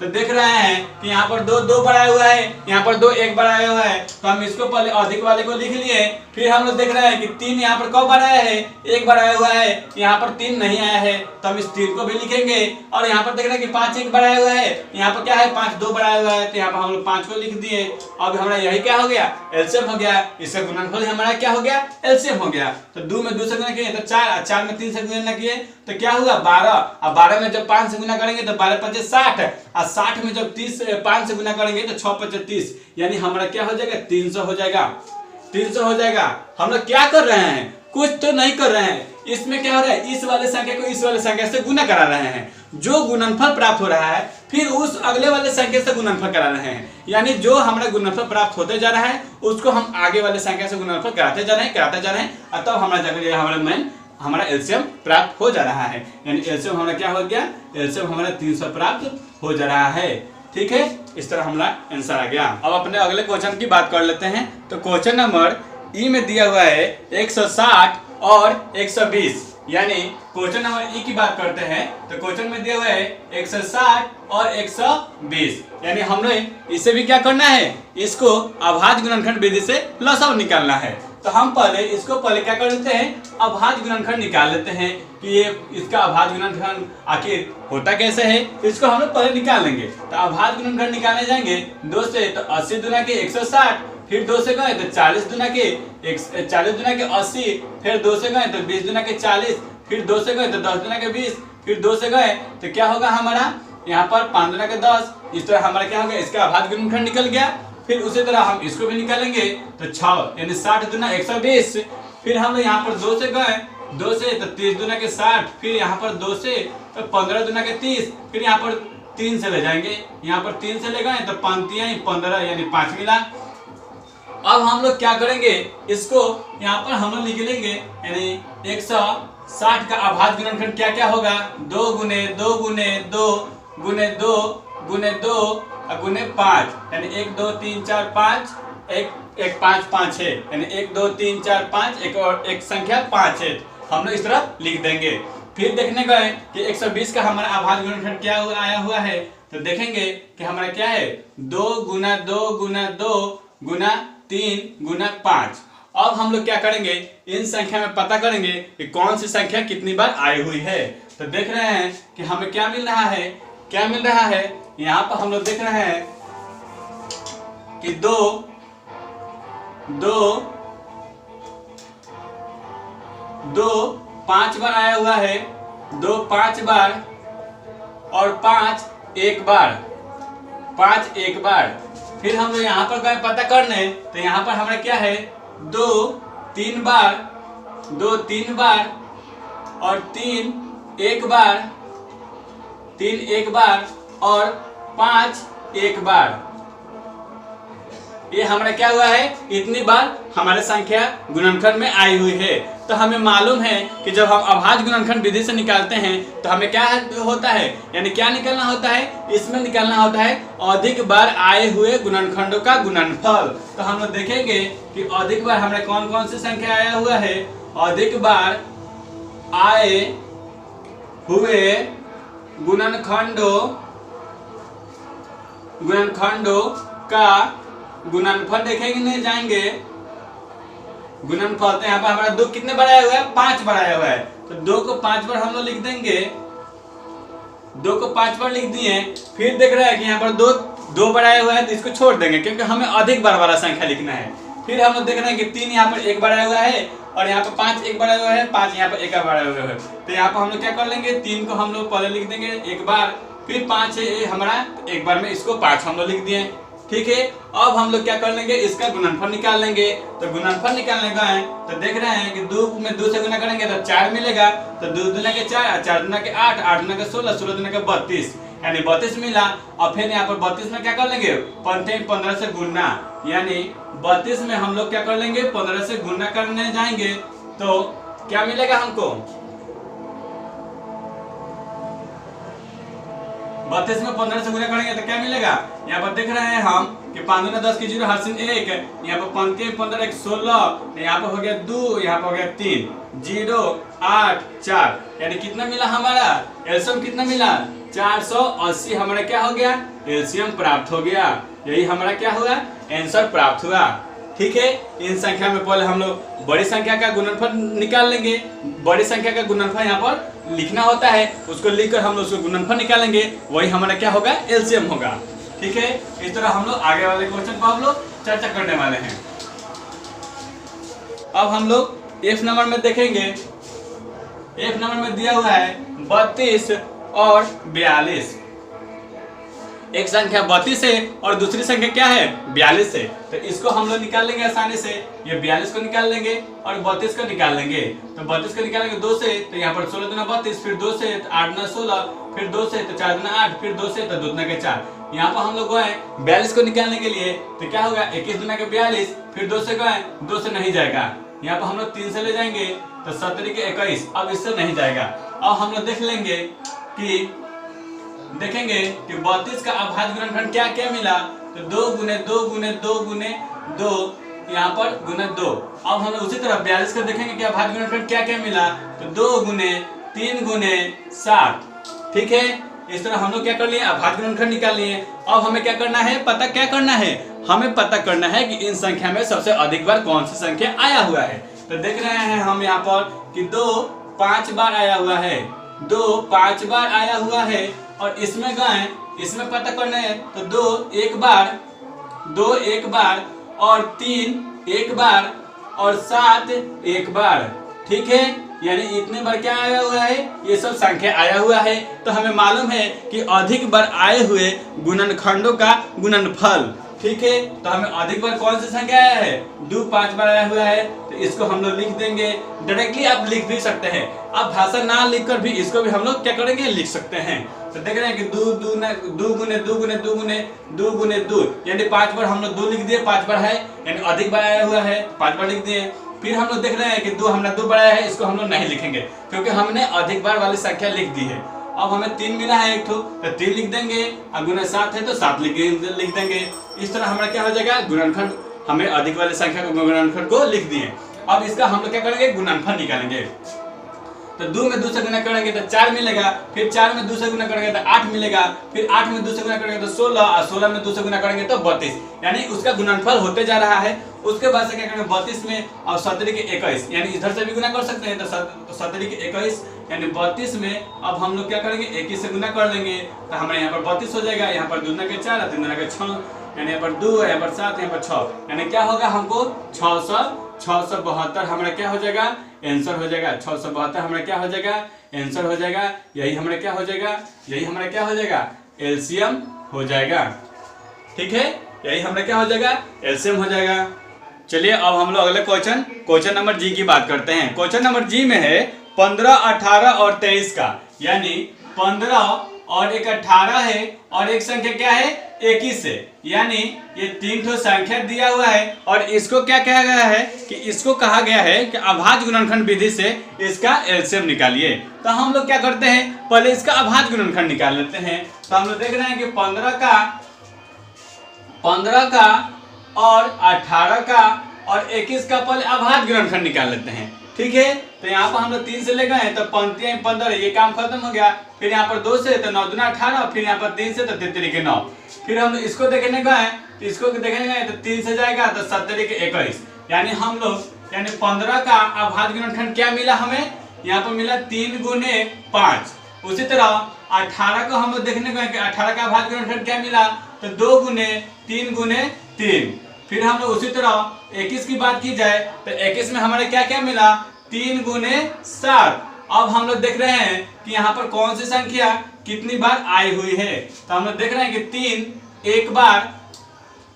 [SPEAKER 2] तो देख रहे हैं कि यहाँ पर दो बढ़ाया हुआ है, यहाँ पर 2 1 बढ़ाया हुआ है, तो हम इसको पहले अधिक वाले को लिख लिए। फिर हम लोग देख रहे हैं कि 3 यहाँ पर कब बढ़ाया है, 1 बढ़ाया हुआ है, यहाँ पर 3 नहीं आया है, तो हम इस 3 को भी लिखेंगे। और यहाँ पर देख रहे हैं कि 5 1 बढ़ाया हुआ है, यहाँ पर क्या है 5 2 बढ़ाया हुआ है, तो यहाँ पर हम लोग 5 को लिख दिए। अब हमारा यही क्या हो गया, एलसीएम हो गया। इसका गुणनफल हमारा क्या हो गया, एलसीएम हो गया। तो 2 में 2 से गुना किए तो 4, 4 में 3 से गुना किए तो क्या हुआ 12। अब 12 में जब 5 से गुना करेंगे तो 12 5 60, और 60 में जब 5 से गुना करेंगे तो 6 5 30, यानी हमारा क्या हो जाएगा 300 हो जाएगा। 300 हो जाएगा। हम लोग क्या कर रहे हैं, कुछ तो नहीं कर रहे हैं। इसमें क्या हो रहा है, इस वाले संख्या को इस वाले संख्या से गुना करा रहे हैं। जो गुणनफल प्राप्त हो रहा है फिर उस अगले वाले संख्या से गुणनफल करा रहे हैं, यानी जो हमारा गुणनफल प्राप्त होते जा रहा है उसको हम आगे वाले संख्या से गुणनफल कराते जा रहे हैं, और तब हमारा जाकर हमारा एलसीएम प्राप्त हो जा रहा है। यानी एलसीएम हमारा क्या हो गया, एलसीएम हमारा 300 प्राप्त हो जा रहा है। ठीक है, इस तरह हमारा आंसर आ गया। अब अपने अगले क्वेश्चन की बात कर लेते हैं। तो क्वेश्चन नंबर ई में दिया हुआ है 160 और 120, यानी क्वेश्चन नंबर ई की बात करते हैं। तो क्वेश्चन में दिया हुआ है 160 और 120, यानी हमने इसे भी क्या करना है, इसको अभाज्य गुणनखंड विधि से लसाव निकालना है। तो हम पहले क्या कर लेते हैं, अभाज्य गुणनखंड निकाल लेते हैं कि ये इसका अभाज्य गुणनखंड आखिर होता कैसे है, इसको हम लोग पहले निकाल लेंगे। तो अभाज्य गुणनखंड निकालने जाएंगे 2 से, तो 80 दुना के 160, फिर 2 से गए तो 40 दुना के 80, फिर 2 से गए तो 20 दुना के 40, फिर 2 से गए तो 10 दुना के 20, फिर 2 से गए तो क्या होगा हमारा यहाँ पर 5 दुना के 10। इस तरह हमारा क्या होगा, इसका अभाज्य गुणनखंड निकल गया। फिर उसी तरह हम इसको भी निकालेंगे तो 6, यानी 60 दुना 120। फिर हम लोग यहाँ पर 2 से गए, 2 से तो 30 दुना के 60, फिर यहाँ पर 2 से तो 15 दुना के 30, फिर यहाँ पर 3 से ले जाएंगे, यहाँ पर 3 से ले गए तो 5 15, यानी 5 मिला। अब हम लोग क्या करेंगे, इसको यहाँ पर हम लोग लिख लेंगे, यानी 160 का अभाज्य गुणनखंड क्या क्या होगा, 2 गुने 2 गुने 2 गुने 2 गुने 2 गुने 5, यानी 1 2 3 4 5, 1 5 5 है, यानी 1 2 3 4 5, एक और एक संख्या 5 है। हम लोग इस तरह लिख देंगे। फिर देखने गए कि 120 का हमारा अभाज्य गुणनखंड क्या आया हुआ है, तो देखेंगे कि हमारा क्या है 2 गुना 2 गुना 2 गुना 3 गुना 5। अब हम लोग क्या करेंगे, इन संख्या में पता करेंगे कि कौन सी संख्या कितनी बार आई हुई है। तो देख रहे हैं कि हमें क्या मिल रहा है, यहाँ पर हम लोग देख रहे हैं कि 2 5 बार आया हुआ है, 2 5 बार और 5 1 बार, 5 1 बार। फिर हम लोग यहाँ पर गए पता करने, तो यहाँ पर हमारा क्या है 2 3 बार, 2 3 बार और 3 1 बार, 3 1 बार और 5 1 बार। ये हमारा क्या हुआ है, इतनी बार हमारे संख्या गुणनखंड में आई हुई है। तो हमें मालूम है कि जब हम अभाज्य गुणनखंड विधि से निकालते हैं तो हमें क्या होता है, यानी क्या निकालना होता है, इसमें निकालना होता है अधिक बार आए हुए गुणनखंडों का गुणनफल। तो हम लोग देखेंगे कि अधिक बार हमारे कौन कौन सी संख्या आया हुआ है, अधिक बार आए हुए गुणनखंडों का गुणनफल देखेंगे जाएंगे। गुणनफल तो यहाँ पर हमारा 2 कितने बार आया हुआ है, 5 बार आया हुआ है। तो 2 को 5 बार हम लोग लिख देंगे, 2 को 5 बार लिख दिए। फिर देख रहे हैं कि यहाँ पर 2 बार आया हुआ है, तो इसको छोड़ देंगे क्योंकि हमें अधिक बार वाला संख्या लिखना है। फिर हम लोग देख रहे हैं कि 3 यहाँ पर 1 बार आया हुआ है और यहाँ पर 5 1 बार आया हुआ है, 5 यहाँ पर 1 बार आया हुआ है। तो यहाँ पर हम लोग क्या कर लेंगे, 3 को हम लोग पहले लिख देंगे 1 बार, फिर 5 है हमारा 1 बार में, इसको 5 हम लोग लिख दिए। ठीक है, अब हम लोग क्या कर लेंगे, इसका गुणनफल निकाल लेंगे। तो गुणनफल निकालने का है तो देख रहे हैं कि 2 में 2 से गुना करेंगे तो 4 मिलेगा। तो 2 दुना के 4, 4 दुना के 8, 8 दुना के 16, 16 दुना के 32, यानी 32 मिला। और फिर यहाँ पर 32 में क्या कर लेंगे, 15 से गुणना, यानी 32 में हम लोग क्या कर लेंगे, 15 से गुणना करने जाएंगे तो क्या मिलेगा हमको, 32 में 15 से गुना करेंगे तो क्या मिलेगा? यहाँ पर देख रहे हैं हम कि 5 दूना 10 की 0 हासिल 1, यहाँ पर 5 15 1 16, यहाँ पर हो गया 2, यहाँ पर हो गया 3, 0 8 4, यानी कितना मिला हमारा एलसीएम? कितना मिला? 480 हमारा क्या हो गया? एलसीएम प्राप्त हो गया। यही हमारा क्या हुआ? आंसर प्राप्त हुआ। ठीक है, इन संख्या में पहले हम लोग बड़ी संख्या का गुणनफल निकाल लेंगे। बड़ी संख्या का गुणनफल यहाँ पर लिखना होता है, उसको लिखकर हम लोग उसको गुणनफल निकालेंगे, वही हमारा क्या होगा? एलसीएम होगा। ठीक है, इस तरह हम लोग आगे वाले क्वेश्चन को हम लोग चर्चा करने वाले हैं। अब हम लोग एफ नंबर में देखेंगे। एफ नंबर में दिया हुआ है 32 और 42। एक संख्या 32 है और दूसरी संख्या क्या है? 42 है। तो इसको हम लोग निकाल लेंगे आसानी से। ये 42 को निकाल लेंगे और 32 को निकाल लेंगे। तो 32 को निकालेंगे 2 से, तो यहाँ पर 16 दूना 32, फिर 2 से तो 8 दूना 16, फिर 2 से तो 4 दूना 8, फिर 2 से तो 2 दूना के 4। यहाँ पर हम लोग गए 42 को निकालने के लिए, तो क्या होगा? 21 दूना के 42, फिर 2 से गए, 2 से नहीं जाएगा। यहाँ पर हम लोग 3 से ले जाएंगे तो 17 के 21, अब इससे नहीं जाएगा। अब हम लोग देख लेंगे कि देखेंगे कि 32 का अभाज्य गुणनफल क्या क्या मिला? तो 2 गुने 2 गुने 2 गुने 2, यहाँ पर गुने 2। अब हम लोग उसी तरह 42 का देखेंगे कि अभाज्य गुणनफल क्या क्या मिला? तो 2 गुने 3 गुने 7। ठीक है, इस तरह हम लोग क्या कर लिए? अभाज्य गुणनफल निकाल लिए। अब हमें क्या करना है? पता क्या करना है? हमें पता करना है कि इन संख्या में सबसे अधिक बार कौन सी संख्या आया हुआ है। तो देख रहे हैं हम यहाँ पर कि 2 5 बार आया हुआ है, 2 5 बार आया हुआ है। और इसमें गए, इसमें पता करना है तो 2 1 बार, 2 1 बार, और 3 1 बार, और 7 1 बार। ठीक है, यानी इतने बार क्या आया हुआ है? ये सब संख्या आया हुआ है। तो हमें मालूम है कि अधिक बार आए हुए गुणनखंडों का गुणनफल। ठीक है, तो हमें अधिक बार कौन सी संख्या आया है? 2 5 बार आया हुआ है, तो इसको हम लोग लिख देंगे। डायरेक्टली आप लिख भी सकते हैं, आप भाषा ना लिखकर भी इसको भी हम लोग क्या करेंगे? लिख सकते हैं। तो देख रहे हैं कि 2 गुने 2 गुने 2 गुने 2, यानी 5 बार हम लोग 2 लिख दिए, 5 बार है यानी अधिक बार आया हुआ है, 5 बार लिख दिए। फिर हम लोग देख रहे हैं कि 2 हमने 2 बार आया है, इसको हम लोग नहीं लिखेंगे क्योंकि हमने अधिक बार वाली संख्या लिख दी है। अब हमें 3 मिला है एक तो 3 लिख देंगे, और गुना 7 है तो 7 लिख देंगे। इस तरह हमारा क्या हो जाएगा? गुणनखंड, हमें अधिक वाली संख्या को गुणनखंड को लिख दिए। अब इसका हम लोग क्या करेंगे? गुणनफल निकालेंगे। तो 2 में 2 से गुना करेंगे तो 4 मिलेगा, फिर 4 में 2 से गुना करेंगे तो 8 मिलेगा, फिर 8 में 2 से गुना करेंगे तो 16, और 16 में 2 से गुना करेंगे तो 32, यानी उसका गुणनफल होते जा रहा है। उसके बाद से क्या करेंगे? 32 में और 17 के 21, यानी इधर से भी गुना कर सकते हैं, तो 17 के 21 यानी 32 में अब हम लोग क्या करेंगे? 21 से गुना कर लेंगे, तो हमारे यहाँ पर 32 हो जाएगा। यहाँ पर 2 दूना के 4 और 3 दूना के 6, यानी यहाँ पर 2, यहाँ पर 7, यहाँ पर 6, यानी क्या होगा? हमको 672 हमारा क्या हो जाएगा? आंसर हो जाएगा। 672 हमारा क्या हो जाएगा? आंसर हो जाएगा। यही हमारा क्या हो जाएगा? यही हमारा क्या हो जाएगा? एलसीएम हो जाएगा। ठीक है, यही हमारा क्या हो जाएगा? एलसीएम हो जाएगा। चलिए अब हम लोग अगले क्वेश्चन नंबर जी की बात करते हैं। क्वेश्चन नंबर जी में है 15, 18 और 23 का, यानी 15 और एक 18 है और एक संख्या क्या है? 21 है, यानी ये 3 ठो संख्या दिया हुआ है और इसको क्या कहा गया है? कि इसको कहा गया है कि अभाज्य गुणनखंड विधि से इसका एलसीएम निकालिए। तो हम लोग क्या करते हैं? पहले इसका अभाज्य गुणनखंड निकाल लेते हैं। तो हम लोग देख रहे हैं कि 15 का और 18 का और 21 का पहले अभाज्य गुणनखंड निकाल लेते हैं। ठीक है, तो यहाँ पर हम लोग 3 से ले गए तो 15 15, ये काम खत्म हो गया। फिर यहाँ पर 2 से तो 9 दूना 18, फिर यहाँ पर 3 से तो 33 के 9। फिर हम इसको देखने गए तो इसको देखने गए तो 3 से जाएगा तो 17 के 21, यानी हम लोग यानी 15 का अभाज्य गुणनखंड क्या मिला हमें? यहाँ पर मिला 3 गुने 5। उसी तरह 18 को हम लोग देखने गए कि 18 का अभाज्य गुणनखंड क्या मिला? तो 2 गुने 3 गुने 3। फिर हम लोग उसी तरह 21 की बात की जाए तो 21 में हमारे क्या क्या मिला? 3 गुने 7। अब हम लोग देख रहे हैं कि यहाँ पर कौन सी संख्या कितनी बार आई हुई है। तो हम लोग देख रहे हैं कि 3 एक बार,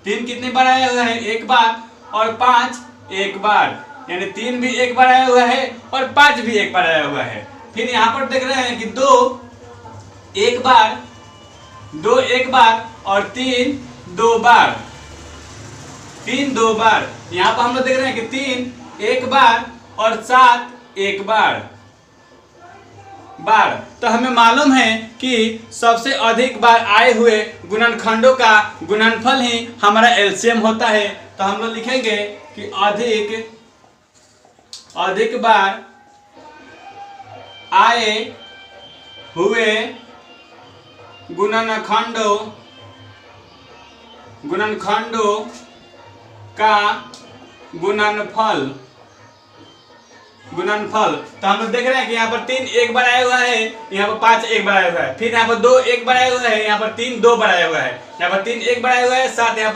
[SPEAKER 2] 3 कितनी बार आया हुआ है? एक बार, और 5 एक बार, यानी 3 भी एक बार आया हुआ है और 5 भी एक बार आया हुआ है। फिर यहाँ पर देख रहे हैं कि 2 एक बार, 2 एक बार, और 3 2 बार, 3 2 बार। यहाँ पर हम लोग देख रहे हैं कि 3 एक बार और 7 एक बार। बार। तो हमें मालूम है कि सबसे अधिक बार आए हुए गुणनखंडों का गुणनफल ही हमारा एलसीएम होता है। तो हम लोग लिखेंगे कि अधिक बार आए हुए गुणनखंडों का गुणनफल। तो हम लोग देख रहे हैं कि यहाँ पर 3 एक बार आया हुआ है, यहाँ पर 5 एक बार आया हुआ है, फिर यहाँ पर 2 एक बार आया हुआ है, यहाँ पर 3 2 बार आया हुआ है, यहाँ पर 3 एक बार आया हुआ है, 7 यहाँ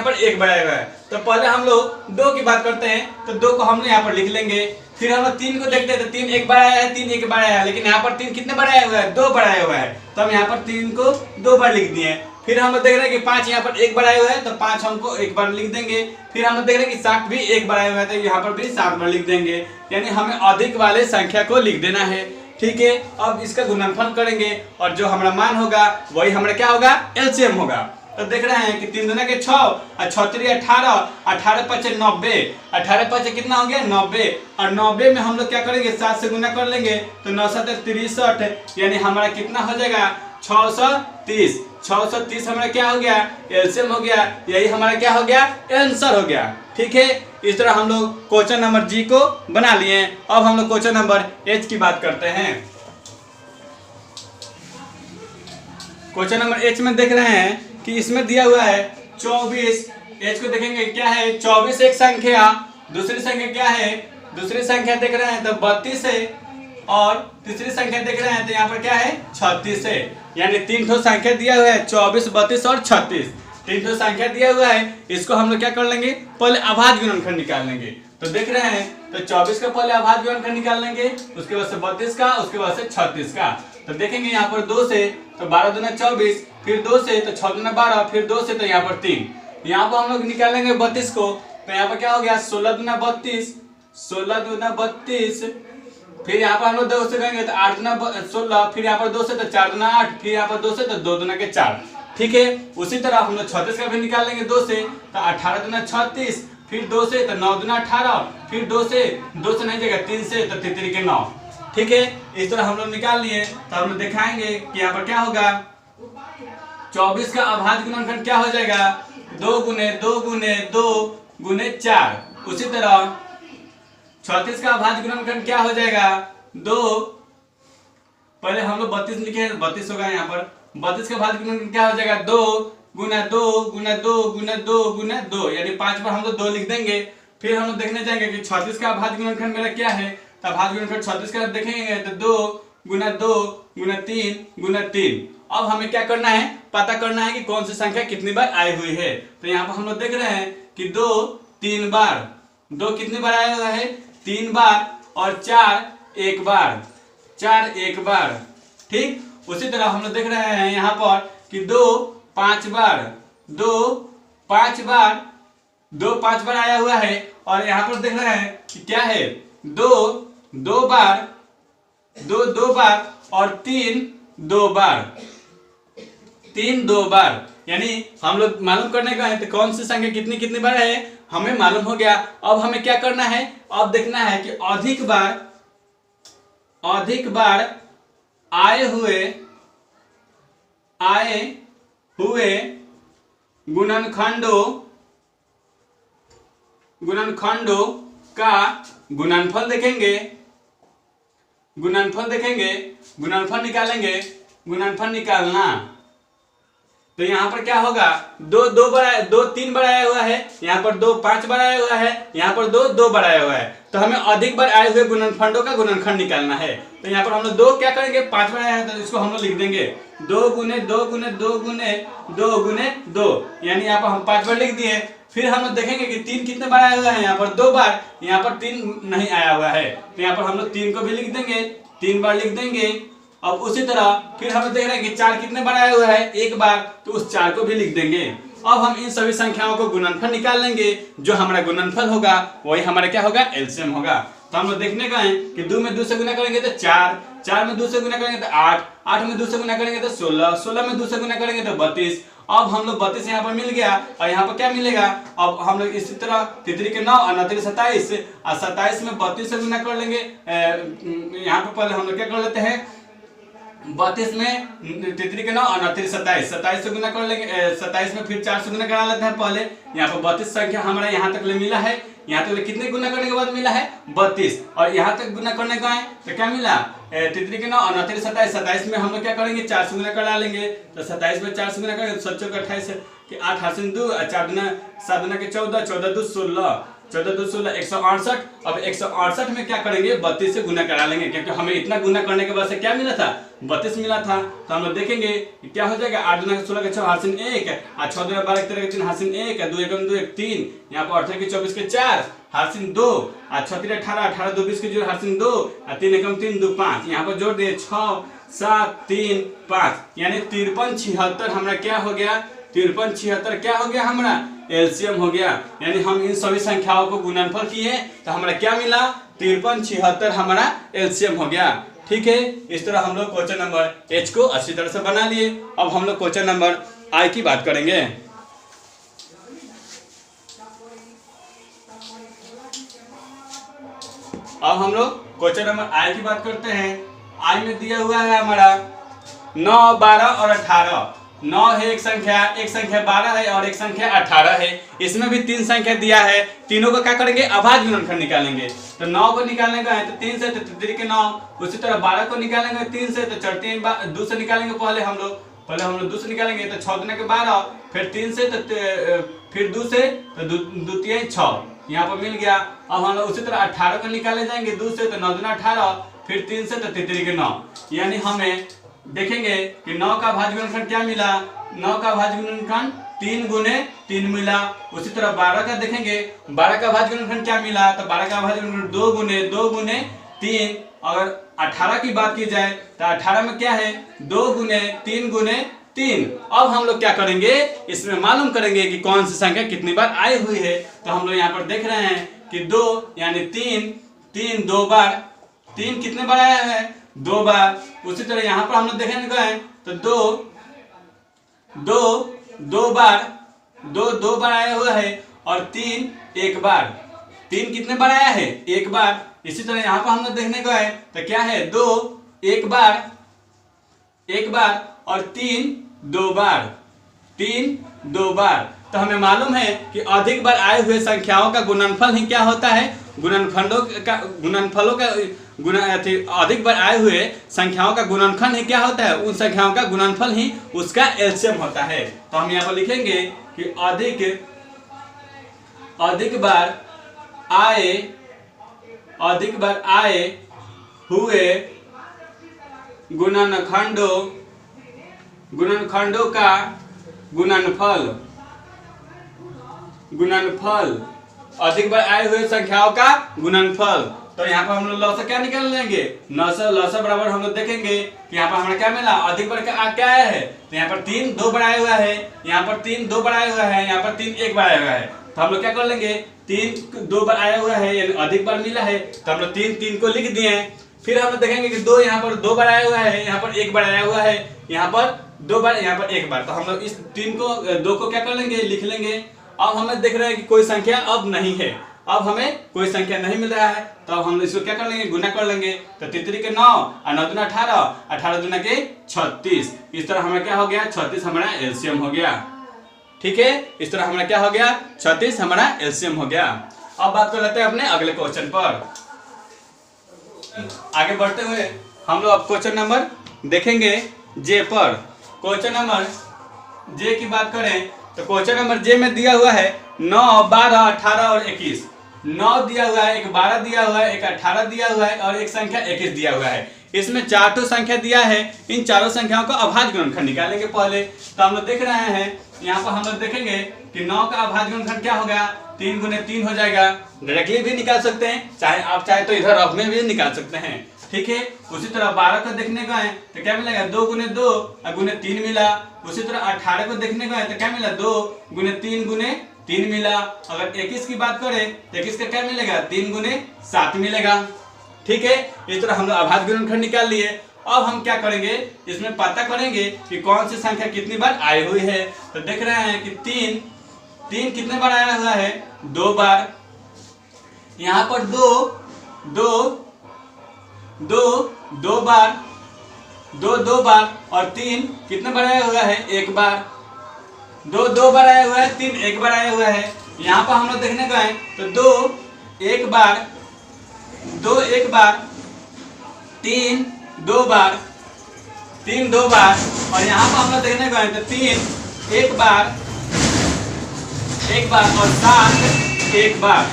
[SPEAKER 2] पर 1 बार आया हुआ है। तो पहले हम लोग 2 की बात करते हैं, तो 2 को हम लोग यहाँ पर लिख लेंगे। फिर हम लोग 3 को देखते हैं, तो 3 एक बार आया है, 3 एक बार आया है, लेकिन यहाँ पर 3 कितने बार आया हुआ है? 2 बार आया हुआ है। तो हम यहाँ पर 3 को 2 बार लिख दिए। फिर हम लोग देख रहे हैं कि 5 यहाँ पर 1 बार आया हुआ है, तो 5 हमको 1 बार लिख देंगे। फिर हम लोग देख रहे हैं कि 7 भी 1 बार आया हुआ है, तो यहाँ पर भी 7 बार लिख देंगे। यानी हमें अधिक वाले संख्या को लिख देना है। ठीक है, अब इसका गुणनफल करेंगे और जो हमारा मान होगा वही हमारा क्या होगा? एलसीएम होगा। तो देख रहे हैं कि 3 दूना के 6 और 6 3 18, 18 5 90, 18 5 कितना हो गया? 90। और 90 में हम लोग क्या करेंगे? 7 से गुना कर लेंगे, तो 9 7 63, यानी हमारा कितना हो जाएगा? 630। 630 हमारा क्या हो गया? एलसीएम हो गया। यही हमारा क्या हो गया? आंसर हो गया। ठीक है, इस तरह हम लोग क्वेश्चन नंबर जी को बना लिए। अब हम लोग क्वेश्चन नंबर एच की बात करते हैं। क्वेश्चन नंबर एच में देख रहे हैं कि इसमें दिया हुआ है 24। एच को देखेंगे क्या है? 24 एक संख्या, दूसरी संख्या क्या है? दूसरी संख्या देख रहे हैं तो 32 है, और तीसरी संख्या देख रहे हैं तो यहाँ पर क्या है? 36 है। यानी 3 ठो संख्या दिया हुआ है, 24 32 और 36। 3 ठो संख्या दिया हुआ है, इसको हम लोग क्या कर लेंगे? पहले अभाज्य गुणनखंड निकाल लेंगे। तो देख रहे हैं तो 24 का पहले अभाज्य गुणनखंड निकाल लेंगे, उसके बाद से 32 का, उसके बाद से 36 का। तो देखेंगे यहाँ पर 2 से तो 12 दूना 24, फिर 2 से तो 6 दूना 12, फिर 2 से तो यहाँ पर 3। यहाँ पर हम लोग निकालेंगे 32 को, तो यहाँ पर क्या हो गया? 16 दूना 32, 16 दूना 32। फिर यहाँ पर हम लोग 2 से करेंगे तो 8 दूना 16, फिर यहाँ पर 2 से तो 4 दूना 8, फिर यहाँ पर 2 से तो 2 दूना के 4। ठीक है, उसी तरह हम लोग 36 का भी निकाल लेंगे 2 से, तो 18 दूना 36, फिर 2 से तो 9 दूना 18, फिर 2 से नहीं जाएगा, 3 से तो 3 के 9। ठीक है, इस तरह हम लोग निकाल लिए। तो हम लोग दिखाएंगे कि यहाँ पर क्या होगा? 24 का अभाज्य गुणनखंड क्या हो जाएगा? 2 गुने 2 गुने 2 गुने 4। उसी तरह 36 का अभाज्य गुणनखंड क्या हो जाएगा? 2, पहले हम लोग 32 लिखे हैं, 32 होगा यहाँ पर। 32 का अभाज्य गुणनखंड क्या हो जाएगा? 2 गुना 2 गुना 2 गुना 2 गुना 2, यानी 5 बार हम लोग 2 लिख देंगे। फिर हम लोग देखने जाएंगे कि 36 का अभाज्य गुणनखंड मेरा क्या है? तो अभाज्य गुणनखंड 36 का देखेंगे तो 2 गुना 2 गुना 3 गुना 3। अब हमें क्या करना है? पता करना है कि कौन सी संख्या कितनी बार आई हुई है। तो यहाँ पर हम लोग देख रहे हैं कि 2 3 बार, 2 कितनी बार आया हुआ है? 3 बार, और 4 एक बार, 4 एक बार। ठीक, उसी तरह हम लोग देख रहे हैं यहाँ पर कि 2 5 बार, 2 5 बार, 2 5 बार आया हुआ है। और यहाँ पर देख रहे हैं कि क्या है? 2 2 बार, 2 2 बार, और 3 2 बार, 3 2 बार। यानी हम लोग मालूम करने का है तो कौन सी संख्या कितनी कितनी बार है हमें मालूम हो गया। अब हमें क्या करना है? अब देखना है कि अधिक बार आए हुए गुणनखंडों का गुणनफल देखेंगे, गुणनफल निकालेंगे। गुणनफल निकालना तो यहाँ पर क्या होगा? 2 3 बार आया हुआ है, यहाँ पर 2 5 बार आया हुआ है, यहाँ पर 2 2 बार आया हुआ है। तो हमें अधिक बार आए हुए गुणनखंडों का गुणनखंड निकालना है। तो यहाँ पर हम लोग 2 क्या करेंगे? 5 बार आया है तो इसको हम लोग लिख देंगे 2 गुने 2 गुने 2 गुने 2 गुने 2, यानी यहाँ पर हम 5 बार लिख दिए। फिर हम लोग देखेंगे कि 3 कितने बार आया हुआ है? यहाँ पर 2 बार, यहाँ पर 3 नहीं आया हुआ है, तो यहाँ पर हम लोग 3 को भी लिख देंगे, 3 बार लिख देंगे। अब उसी तरह फिर हम देख रहे हैं कि 4 कितने बार आया हुआ है? 1 बार, तो उस 4 को भी लिख देंगे। अब हम इन सभी संख्याओं को गुणनफल निकाल लेंगे। जो हमारा गुणनफल होगा वही हमारा क्या होगा? एलसीएम होगा। तो हम लोग देखने गए कि 2 में 2 से गुना करेंगे तो 4, 4 में 2 से गुना करेंगे तो 8, 8 में 2 से गुना करेंगे तो 16, 16 में 2 से गुना करेंगे तो 32। अब हम लोग 32 यहाँ पर मिल गया और यहाँ पर क्या मिलेगा, अब हम लोग इसी तरह 3 के 9 और 9 3 27 और 27 में 32 से गुना कर लेंगे। यहाँ पर पहले हम लोग क्या कर लेते हैं, 32 में 3 के 9 और 9 3 27, 27 से गुना कर लेंगे। 27 में फिर 4 से गुना करा लेते हैं पहले। यहाँ पर 32 संख्या हमारा यहाँ तक ले मिला है, यहाँ तक कितने गुना करने के बाद मिला है 32, और यहाँ तक गुना करने का है तो क्या मिला 3 के 9 और 9 3 27। 27 में हम लोग क्या करेंगे 4 से गुना करा लेंगे, तो 27 में 4 से गुना करेंगे 7 चौक 28 कि 8 हासिल 2 4 दुना 7 दुना के 14, 14 2 16, 14 2 16 168। अब 168 में क्या करेंगे 32 से गुना करा लेंगे, क्योंकि हमें इतना गुना करने के बाद से क्या मिला था 32 मिला था। तो हम लोग देखेंगे कि क्या हो जाएगा 8 दुना 16 के 6 हासिल 1 और 6 दुना 12 13 के 3 हासिल 1 2 1 2 1 3, यहाँ पर 18 के 24 के 4 हासिल 2 और 6 3 18 18 2 20 के जोड़ हासिल 2 और 3 1 3 2 5, यहाँ पर जोड़ दिए 6 7 3 5, यानी 53 76 हमारा क्या हो गया 53 76 क्या हो गया हमारा एलसीएम हो गया। यानी हम इन सभी संख्याओं को गुणनफल किए तो हमारा क्या मिला 53 76 हमारा एलसीएम हो गया। ठीक है, इस तरह हम लोग क्वेश्चन नंबर एच को अच्छी तरह से बना लिए। अब हम लोग क्वेश्चन नंबर आई की बात करेंगे। अब हम लोग क्वेश्चन नंबर आई की बात करते हैं। आई में दिया हुआ है हमारा 9 12 और 18। 9 है एक संख्या 12 है और एक संख्या 18 है। इसमें भी 3 संख्या दिया है, तीनों को क्या करेंगे अभाज्य गुणनखंड निकालेंगे। तो 9 को निकालने का है तो 3 से, तो 3 के 9। उसी तरह 12 को निकालेंगे 3 से, तो 4 2 से निकालेंगे पहले हम लोग 2 से निकालेंगे तो 6 दुना के 12, फिर 3 से तो फिर 2 से तो 2 3 6, यहाँ पर मिल गया। अब हम लोग उसी तरह 18 को निकाले जाएंगे 2 से, तो 9 दुना 18, फिर 3 से तो 3 के 9, यानी हमें देखेंगे कि 9 का भाज्य गुणनखंड क्या मिला 9 का भाज्य गुणनखंड 3 गुने 3 मिला। उसी तरह 12 का देखेंगे 12 का भाज्य गुणनखंड क्या मिला, तो 12 का भाज्य गुणनखंड 2 गुने 3। अगर 18 की बात की जाए तो 18 में क्या है 2 गुने 3 गुने 3। अब हम लोग क्या करेंगे इसमें मालूम करेंगे कि कौन सी संख्या कितनी बार आई हुई है। तो हम लोग यहाँ पर देख रहे हैं कि 2 यानी 3 2 बार, 3 कितने बार आया है 2 बार। उसी तरह यहाँ पर हम लोग देखने गए तो 2 बार आया हुआ है और 3 एक बार। 3 कितने बार आया है 1 बार। इसी तरह यहाँ पर हम लोग देखने गए तो क्या है 2 1 बार और 3 2 बार, 3 2 बार। तो हमें मालूम है कि अधिक बार आए हुए संख्याओं का गुणनफल ही क्या होता है, गुणनफलों का अधिक बार आए हुए संख्याओं का गुणनखंड ही क्या होता है, उन संख्याओं का गुणनफल ही उसका एलसीएम होता है। तो हम यहाँ पर लिखेंगे कि अधिक बार आए हुए गुणनखंडों का गुणनफल, अधिक बार आए हुए संख्याओं का गुणनफल। तो यहाँ पर हम लोग लॉस क्या निकाल लेंगे, लॉस बराबर हम लोग देखेंगे कि यहाँ पर हमारा क्या मिला अधिक बार का क्या आया है। तो यहाँ पर 3 2 बार आया हुआ है, यहाँ पर 3 2 बार आया हुआ है, यहाँ पर 3 1 बार आया हुआ है। तो हम लोग क्या कर लेंगे 3 2 बार आया हुआ है यानी अधिक बार मिला है, तो हम लोग 3 को लिख दिए। फिर हम लोग देखेंगे कि 2 यहाँ पर 2 बार आया हुआ है, यहाँ पर 1 बार आया हुआ है, यहाँ पर 2 बार, यहाँ पर 1 बार। तो हम लोग इस 2 को क्या कर लेंगे लिख लेंगे। अब हमें देख रहे हैं कि कोई संख्या अब नहीं है, अब हमें कोई संख्या नहीं मिल रहा है, तो अब हम इसको क्या कर लेंगे गुना कर लेंगे। तो 3 के 9 और 9 दुना 18, 18 दुना के 36। इस तरह हमें क्या हो गया 36 हमारा एलसीएम हो गया। ठीक है, इस तरह हमारा क्या हो गया 36 हमारा एलसीएम हो गया। अब बात कर लेते हैं अपने अगले क्वेश्चन पर। आगे बढ़ते हुए हम लोग अब क्वेश्चन नंबर देखेंगे जे पर। क्वेश्चन नंबर जे की बात करें तो क्वेश्चन नंबर जे में दिया हुआ है 9 12 18 और 21। 9 दिया हुआ है, एक 12 दिया हुआ है, एक 18 दिया हुआ है और एक संख्या 21 दिया हुआ है। इसमें 4 संख्या दिया है, इन चारों संख्याओं का अभाज्य गुणनखंड निकालेंगे पहले। तो हम लोग देख रहे हैं यहाँ पर हम लोग देखेंगे कि 9 का अभाज्य गुणनखंड क्या हो गया 3 गुने 3 हो जाएगा। डायरेक्टली भी निकाल सकते हैं, चाहे तो इधर रफ में भी निकाल सकते हैं। ठीक है, उसी तरह 12 को देखने का है तो क्या मिलेगा 2 गुने 2 और गुने 3 मिला। उसी तरह 18 को देखने का है तो क्या मिला 2 गुने 3 गुने 3 मिला। अगर 21 की बात करें तो 21 का क्या मिलेगा, 3 गुने 7 मिलेगा। ठीक है, इस तरह हम लोग अभाज्य गुणनखंड निकाल लिए। अब हम क्या करेंगे, इसमें पता करेंगे कि कौन सी संख्या कितनी बार आई हुई है। तो देख रहे हैं कि 3 कितने बार आया हुआ है, 2 बार। यहाँ पर 2 बार, 2 बार, और 3 कितने बार आया हुआ है, 1 बार। 2 बार आया हुआ है, 3 1 बार आया हुआ है। यहाँ पर हम लोग देखने गए तो 2 1 बार, 2 1 बार, 3 2 बार, 3 2 बार, और यहाँ पर हम लोग देखने गए तो 3 1 बार, 1 बार, और 7 1 बार।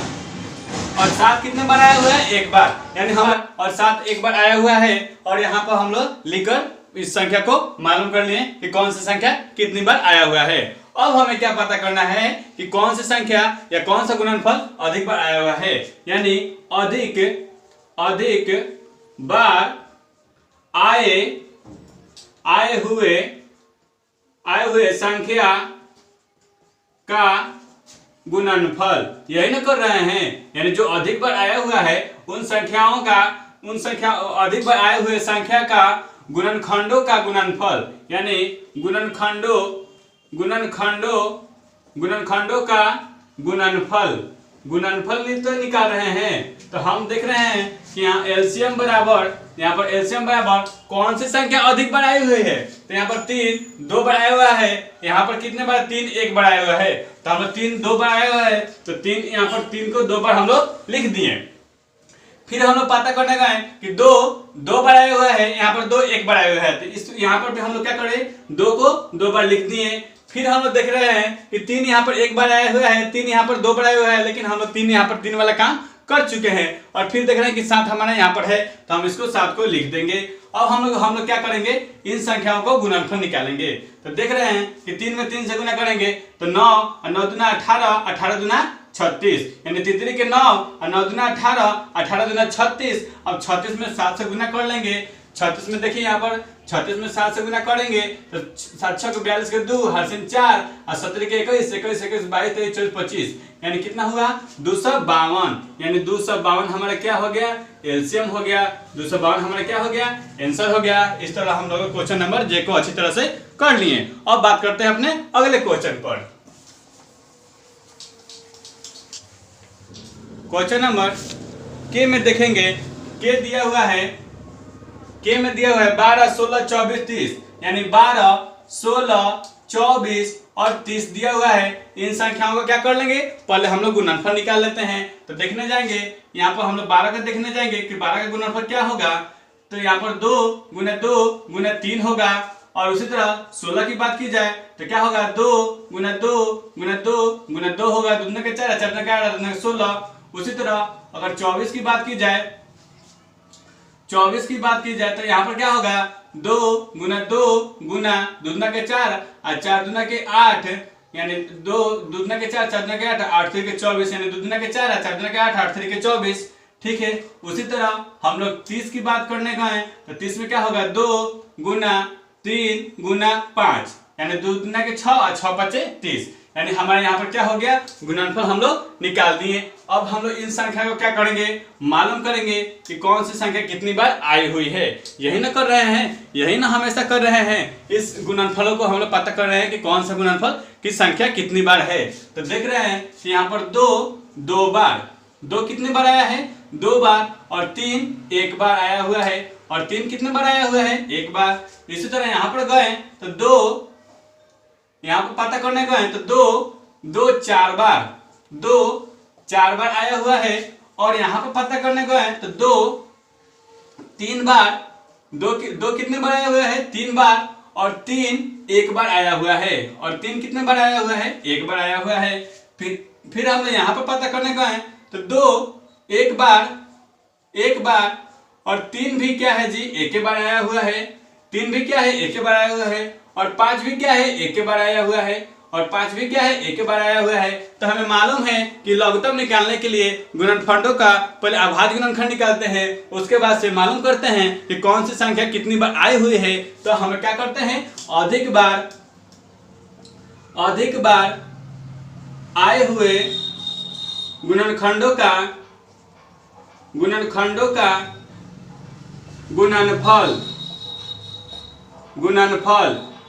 [SPEAKER 2] और 7 कितने बार आया हुआ है, 1 बार, यानी हम और 7 1 बार आया हुआ है। और यहाँ पर हम लोग लिखकर इस संख्या को मालूम कर लिए कि कौन सी संख्या कितनी बार आया हुआ है। अब हमें क्या पता करना है कि कौन सी संख्या या कौन सा गुणनफल अधिक बार आया हुआ है, यानी अधिक बार आए हुए संख्या का गुणनफल, यही ना कर रहे हैं। यानी जो अधिक बार आया हुआ है उन संख्या अधिक बार आए हुए संख्या का गुणनखंडों का गुणनफल, यानी गुणनखंडों का गुणनफल तो निकाल रहे हैं। तो हम देख रहे हैं कि यहाँ एलसीएम बराबर कौन सी संख्या अधिक बार आई हुई है। तो यहाँ पर 3 2 बार आया हुआ है, यहाँ पर कितने बार, 3 1 बार आया हुआ है। तो हम लोग 3 2 बार आया हुआ है, तो 3 यहाँ पर 3 को 2 बार हम लोग लिख दिए। फिर हम लोग पता करने गए कि 2 बार आया हुआ है, यहाँ पर 2 1 बार आया हुआ है। तो इस यहाँ पर भी हम लोग क्या करें, 2 को 2 बार लिख दिए। फिर हम लोग देख रहे हैं कि 3 यहाँ पर 1 बार आया हुआ है, 3 यहाँ पर 2 बार आया हुआ है, लेकिन हम लोग 3 यहाँ पर 3 वाला काम कर चुके हैं। और फिर देख रहे हैं कि 7 हमारा यहाँ पर है, तो हम इसको 7 को लिख देंगे। अब हम लोग क्या करेंगे, इन संख्याओं को गुणनफल निकालेंगे। तो देख रहे हैं कि 3 में 3 से गुना करेंगे तो 9 और 9 दूना 18, 18 दूना 36, यानी तितली के 9 और 9 दूना 18, 18 दूना 36। अब 36 में 7 से गुना कर लेंगे। 36 में देखिए यहाँ पर 36 में 7 से गुना करेंगे तो 7 6 को 42 के 2 हरसिन 4 और 17 के 21 21 22 23 24 25, यानी कितना हुआ, 252। यानी 252 हमारा क्या हो गया, एलसीएम हो गया। 252 हमारा क्या हो गया, आंसर हो गया। इस तरह हम लोग क्वेश्चन नंबर जे को अच्छी तरह से कर लिए। अब बात करते हैं अपने अगले क्वेश्चन पर। क्वेश्चन नंबर के में देखेंगे, के दिया हुआ है 12 16 24 30, यानी 12 16 24 और 30 दिया हुआ है। इन संख्याओं को क्या कर लेंगे, पहले हम लोग गुणनफल निकाल लेते हैं। तो देखने जाएंगे, यहाँ पर हम लोग 12 का देखने जाएंगे कि 12 का गुणनफल क्या होगा। तो यहाँ पर 2 गुना 3 होगा। और उसी तरह 16 की बात की जाए तो क्या होगा, 2 गुना 2 होगा, 2 दूना के 4 4 के 8 2 16। उसी तरह अगर 24 की बात की जाए तो यहाँ पर क्या होगा, 2 गुना 2 दूना के 4 और 4 दूना के 8, यानी 2 दूना के 4 4 दूना के 8 8 3 के 24, यानी 2 दूना के 4 4 दूना के 8 8 3 के 24। ठीक है, उसी तरह हम लोग 30 की बात करने गए तो 30 में क्या होगा, 2 गुना 3 गुना 5, यानी 2 दूना के 6 और 6 5 30, यानी हमारे यहाँ पर क्या हो गया, गुणनफल हम लोग निकाल दिए। अब हम लोग इन संख्या को क्या करेंगे, मालूम करेंगे कि कौन सी संख्या कितनी बार आई हुई है। यही ना कर रहे हैं, यही ना हमेशा कर रहे हैं। इस गुणनफलों को हम लोग पता कर रहे हैं कि कौन सा गुणनफल की संख्या कितनी बार है। तो देख रहे हैं कि यहाँ पर 2 बार, 2 कितनी बार आया है, 2 बार, और 3 1 बार आया हुआ है, और 3 कितने बार आया हुआ है, 1 बार। इसी तरह यहाँ पर गए तो 2, यहाँ पर पता करने गए तो 2 4 बार आया हुआ है। और यहाँ पर पता करने गए तो 2 3 बार, 2 कितने बार आया हुआ है, 3 बार, और 3 1 बार आया हुआ है, और 3 कितने बार आया हुआ है, 1 बार आया हुआ है। फिर हम यहाँ पर पता करने गए तो 2 1 बार, और 3 भी क्या है जी, 1 बार आया हुआ है। 3 भी क्या है, 1 बार आया हुआ है, और 5 भी क्या है, 1 बार आया हुआ है, और 5 भी क्या है, 1 बार आया हुआ है। तो हमें मालूम है कि लघुत्तम निकालने के लिए गुणनखंडों का पहले अभाज्य गुणनखंड निकालते हैं, उसके बाद से मालूम करते हैं कि कौन सी संख्या कितनी बार आई हुई है। तो हम क्या करते हैं, अधिक बार आए हुए गुणनखंडों का गुणनफल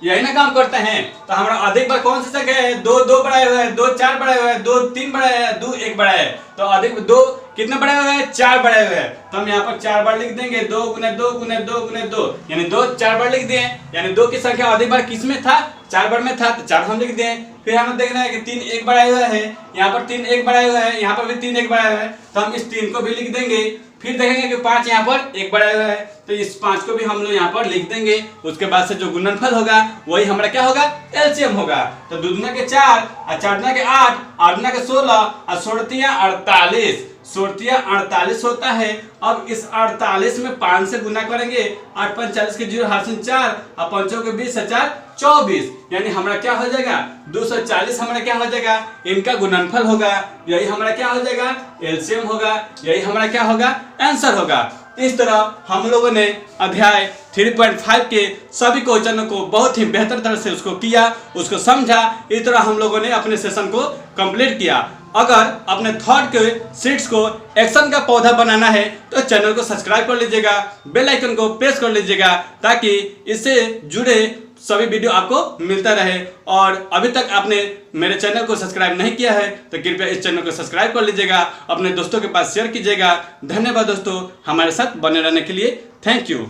[SPEAKER 2] यही ना काम करते हैं। तो हमारा अधिक बार कौन सी संख्या है? 2 2 बढ़ाए हुए है, 2 4 बढ़ाए हुए है, 2 3 बढ़ाए है, 2 1 बढ़ाए है। तो अधिक 2 कितने बढ़ाए हुए हैं? 4 बढ़ाए हुए हैं। तो हम यहाँ पर 4 बार लिख देंगे, 2 गुने 2 गुने 2 गुने 2, यानी 2 4 बार लिख दिए। यानी 2 की संख्या अधिक बार किस में था? 4 बार में था, तो 4 हम लिख दिए। फिर हमें देखना है कि 3 1 बढ़ाए हुए है, यहाँ पर 3 1 बढ़ाए हुए है, यहाँ पर भी 3 1 बढ़ाए हुए है, तो हम इस 3 को भी लिख देंगे। फिर देखेंगे कि 5 यहाँ पर 1 बढ़ाया हुआ है, तो इस 5 को भी हम लोग यहाँ पर लिख देंगे। उसके बाद से जो गुणनफल होगा वही हमारा क्या होगा? एलसीएम होगा। तो 2 दूना के 4 और 4 दूना के 8, 8 दूना के 16 और 16 48, 48 होता है। अब इस 48 में 5 से गुना करेंगे, 8 5 40 के 0 हाथ से 4 और 5 के 20 4 24, यानी हमारा क्या हो जाएगा? 240 हमारा क्या हो जाएगा? इनका गुणनफल होगा। यही हमारा क्या हो जाएगा? एलसीएम होगा। यही हमारा क्या होगा? आंसर होगा। इस तरह हम लोगों ने अध्याय 3.5 के सभी क्वेश्चनों को बहुत ही बेहतर तरह से उसको किया, उसको समझा। इस तरह हम लोगों ने अपने सेशन को कंप्लीट किया। अगर अपने थॉट के सीट्स को एक्शन का पौधा बनाना है तो चैनल को सब्सक्राइब कर लीजिएगा, बेल आइकन को प्रेस कर लीजिएगा, ताकि इससे जुड़े सभी वीडियो आपको मिलता रहे। और अभी तक आपने मेरे चैनल को सब्सक्राइब नहीं किया है तो कृपया इस चैनल को सब्सक्राइब कर लीजिएगा, अपने दोस्तों के पास शेयर कीजिएगा। धन्यवाद दोस्तों, हमारे साथ बने रहने के लिए। Thank you.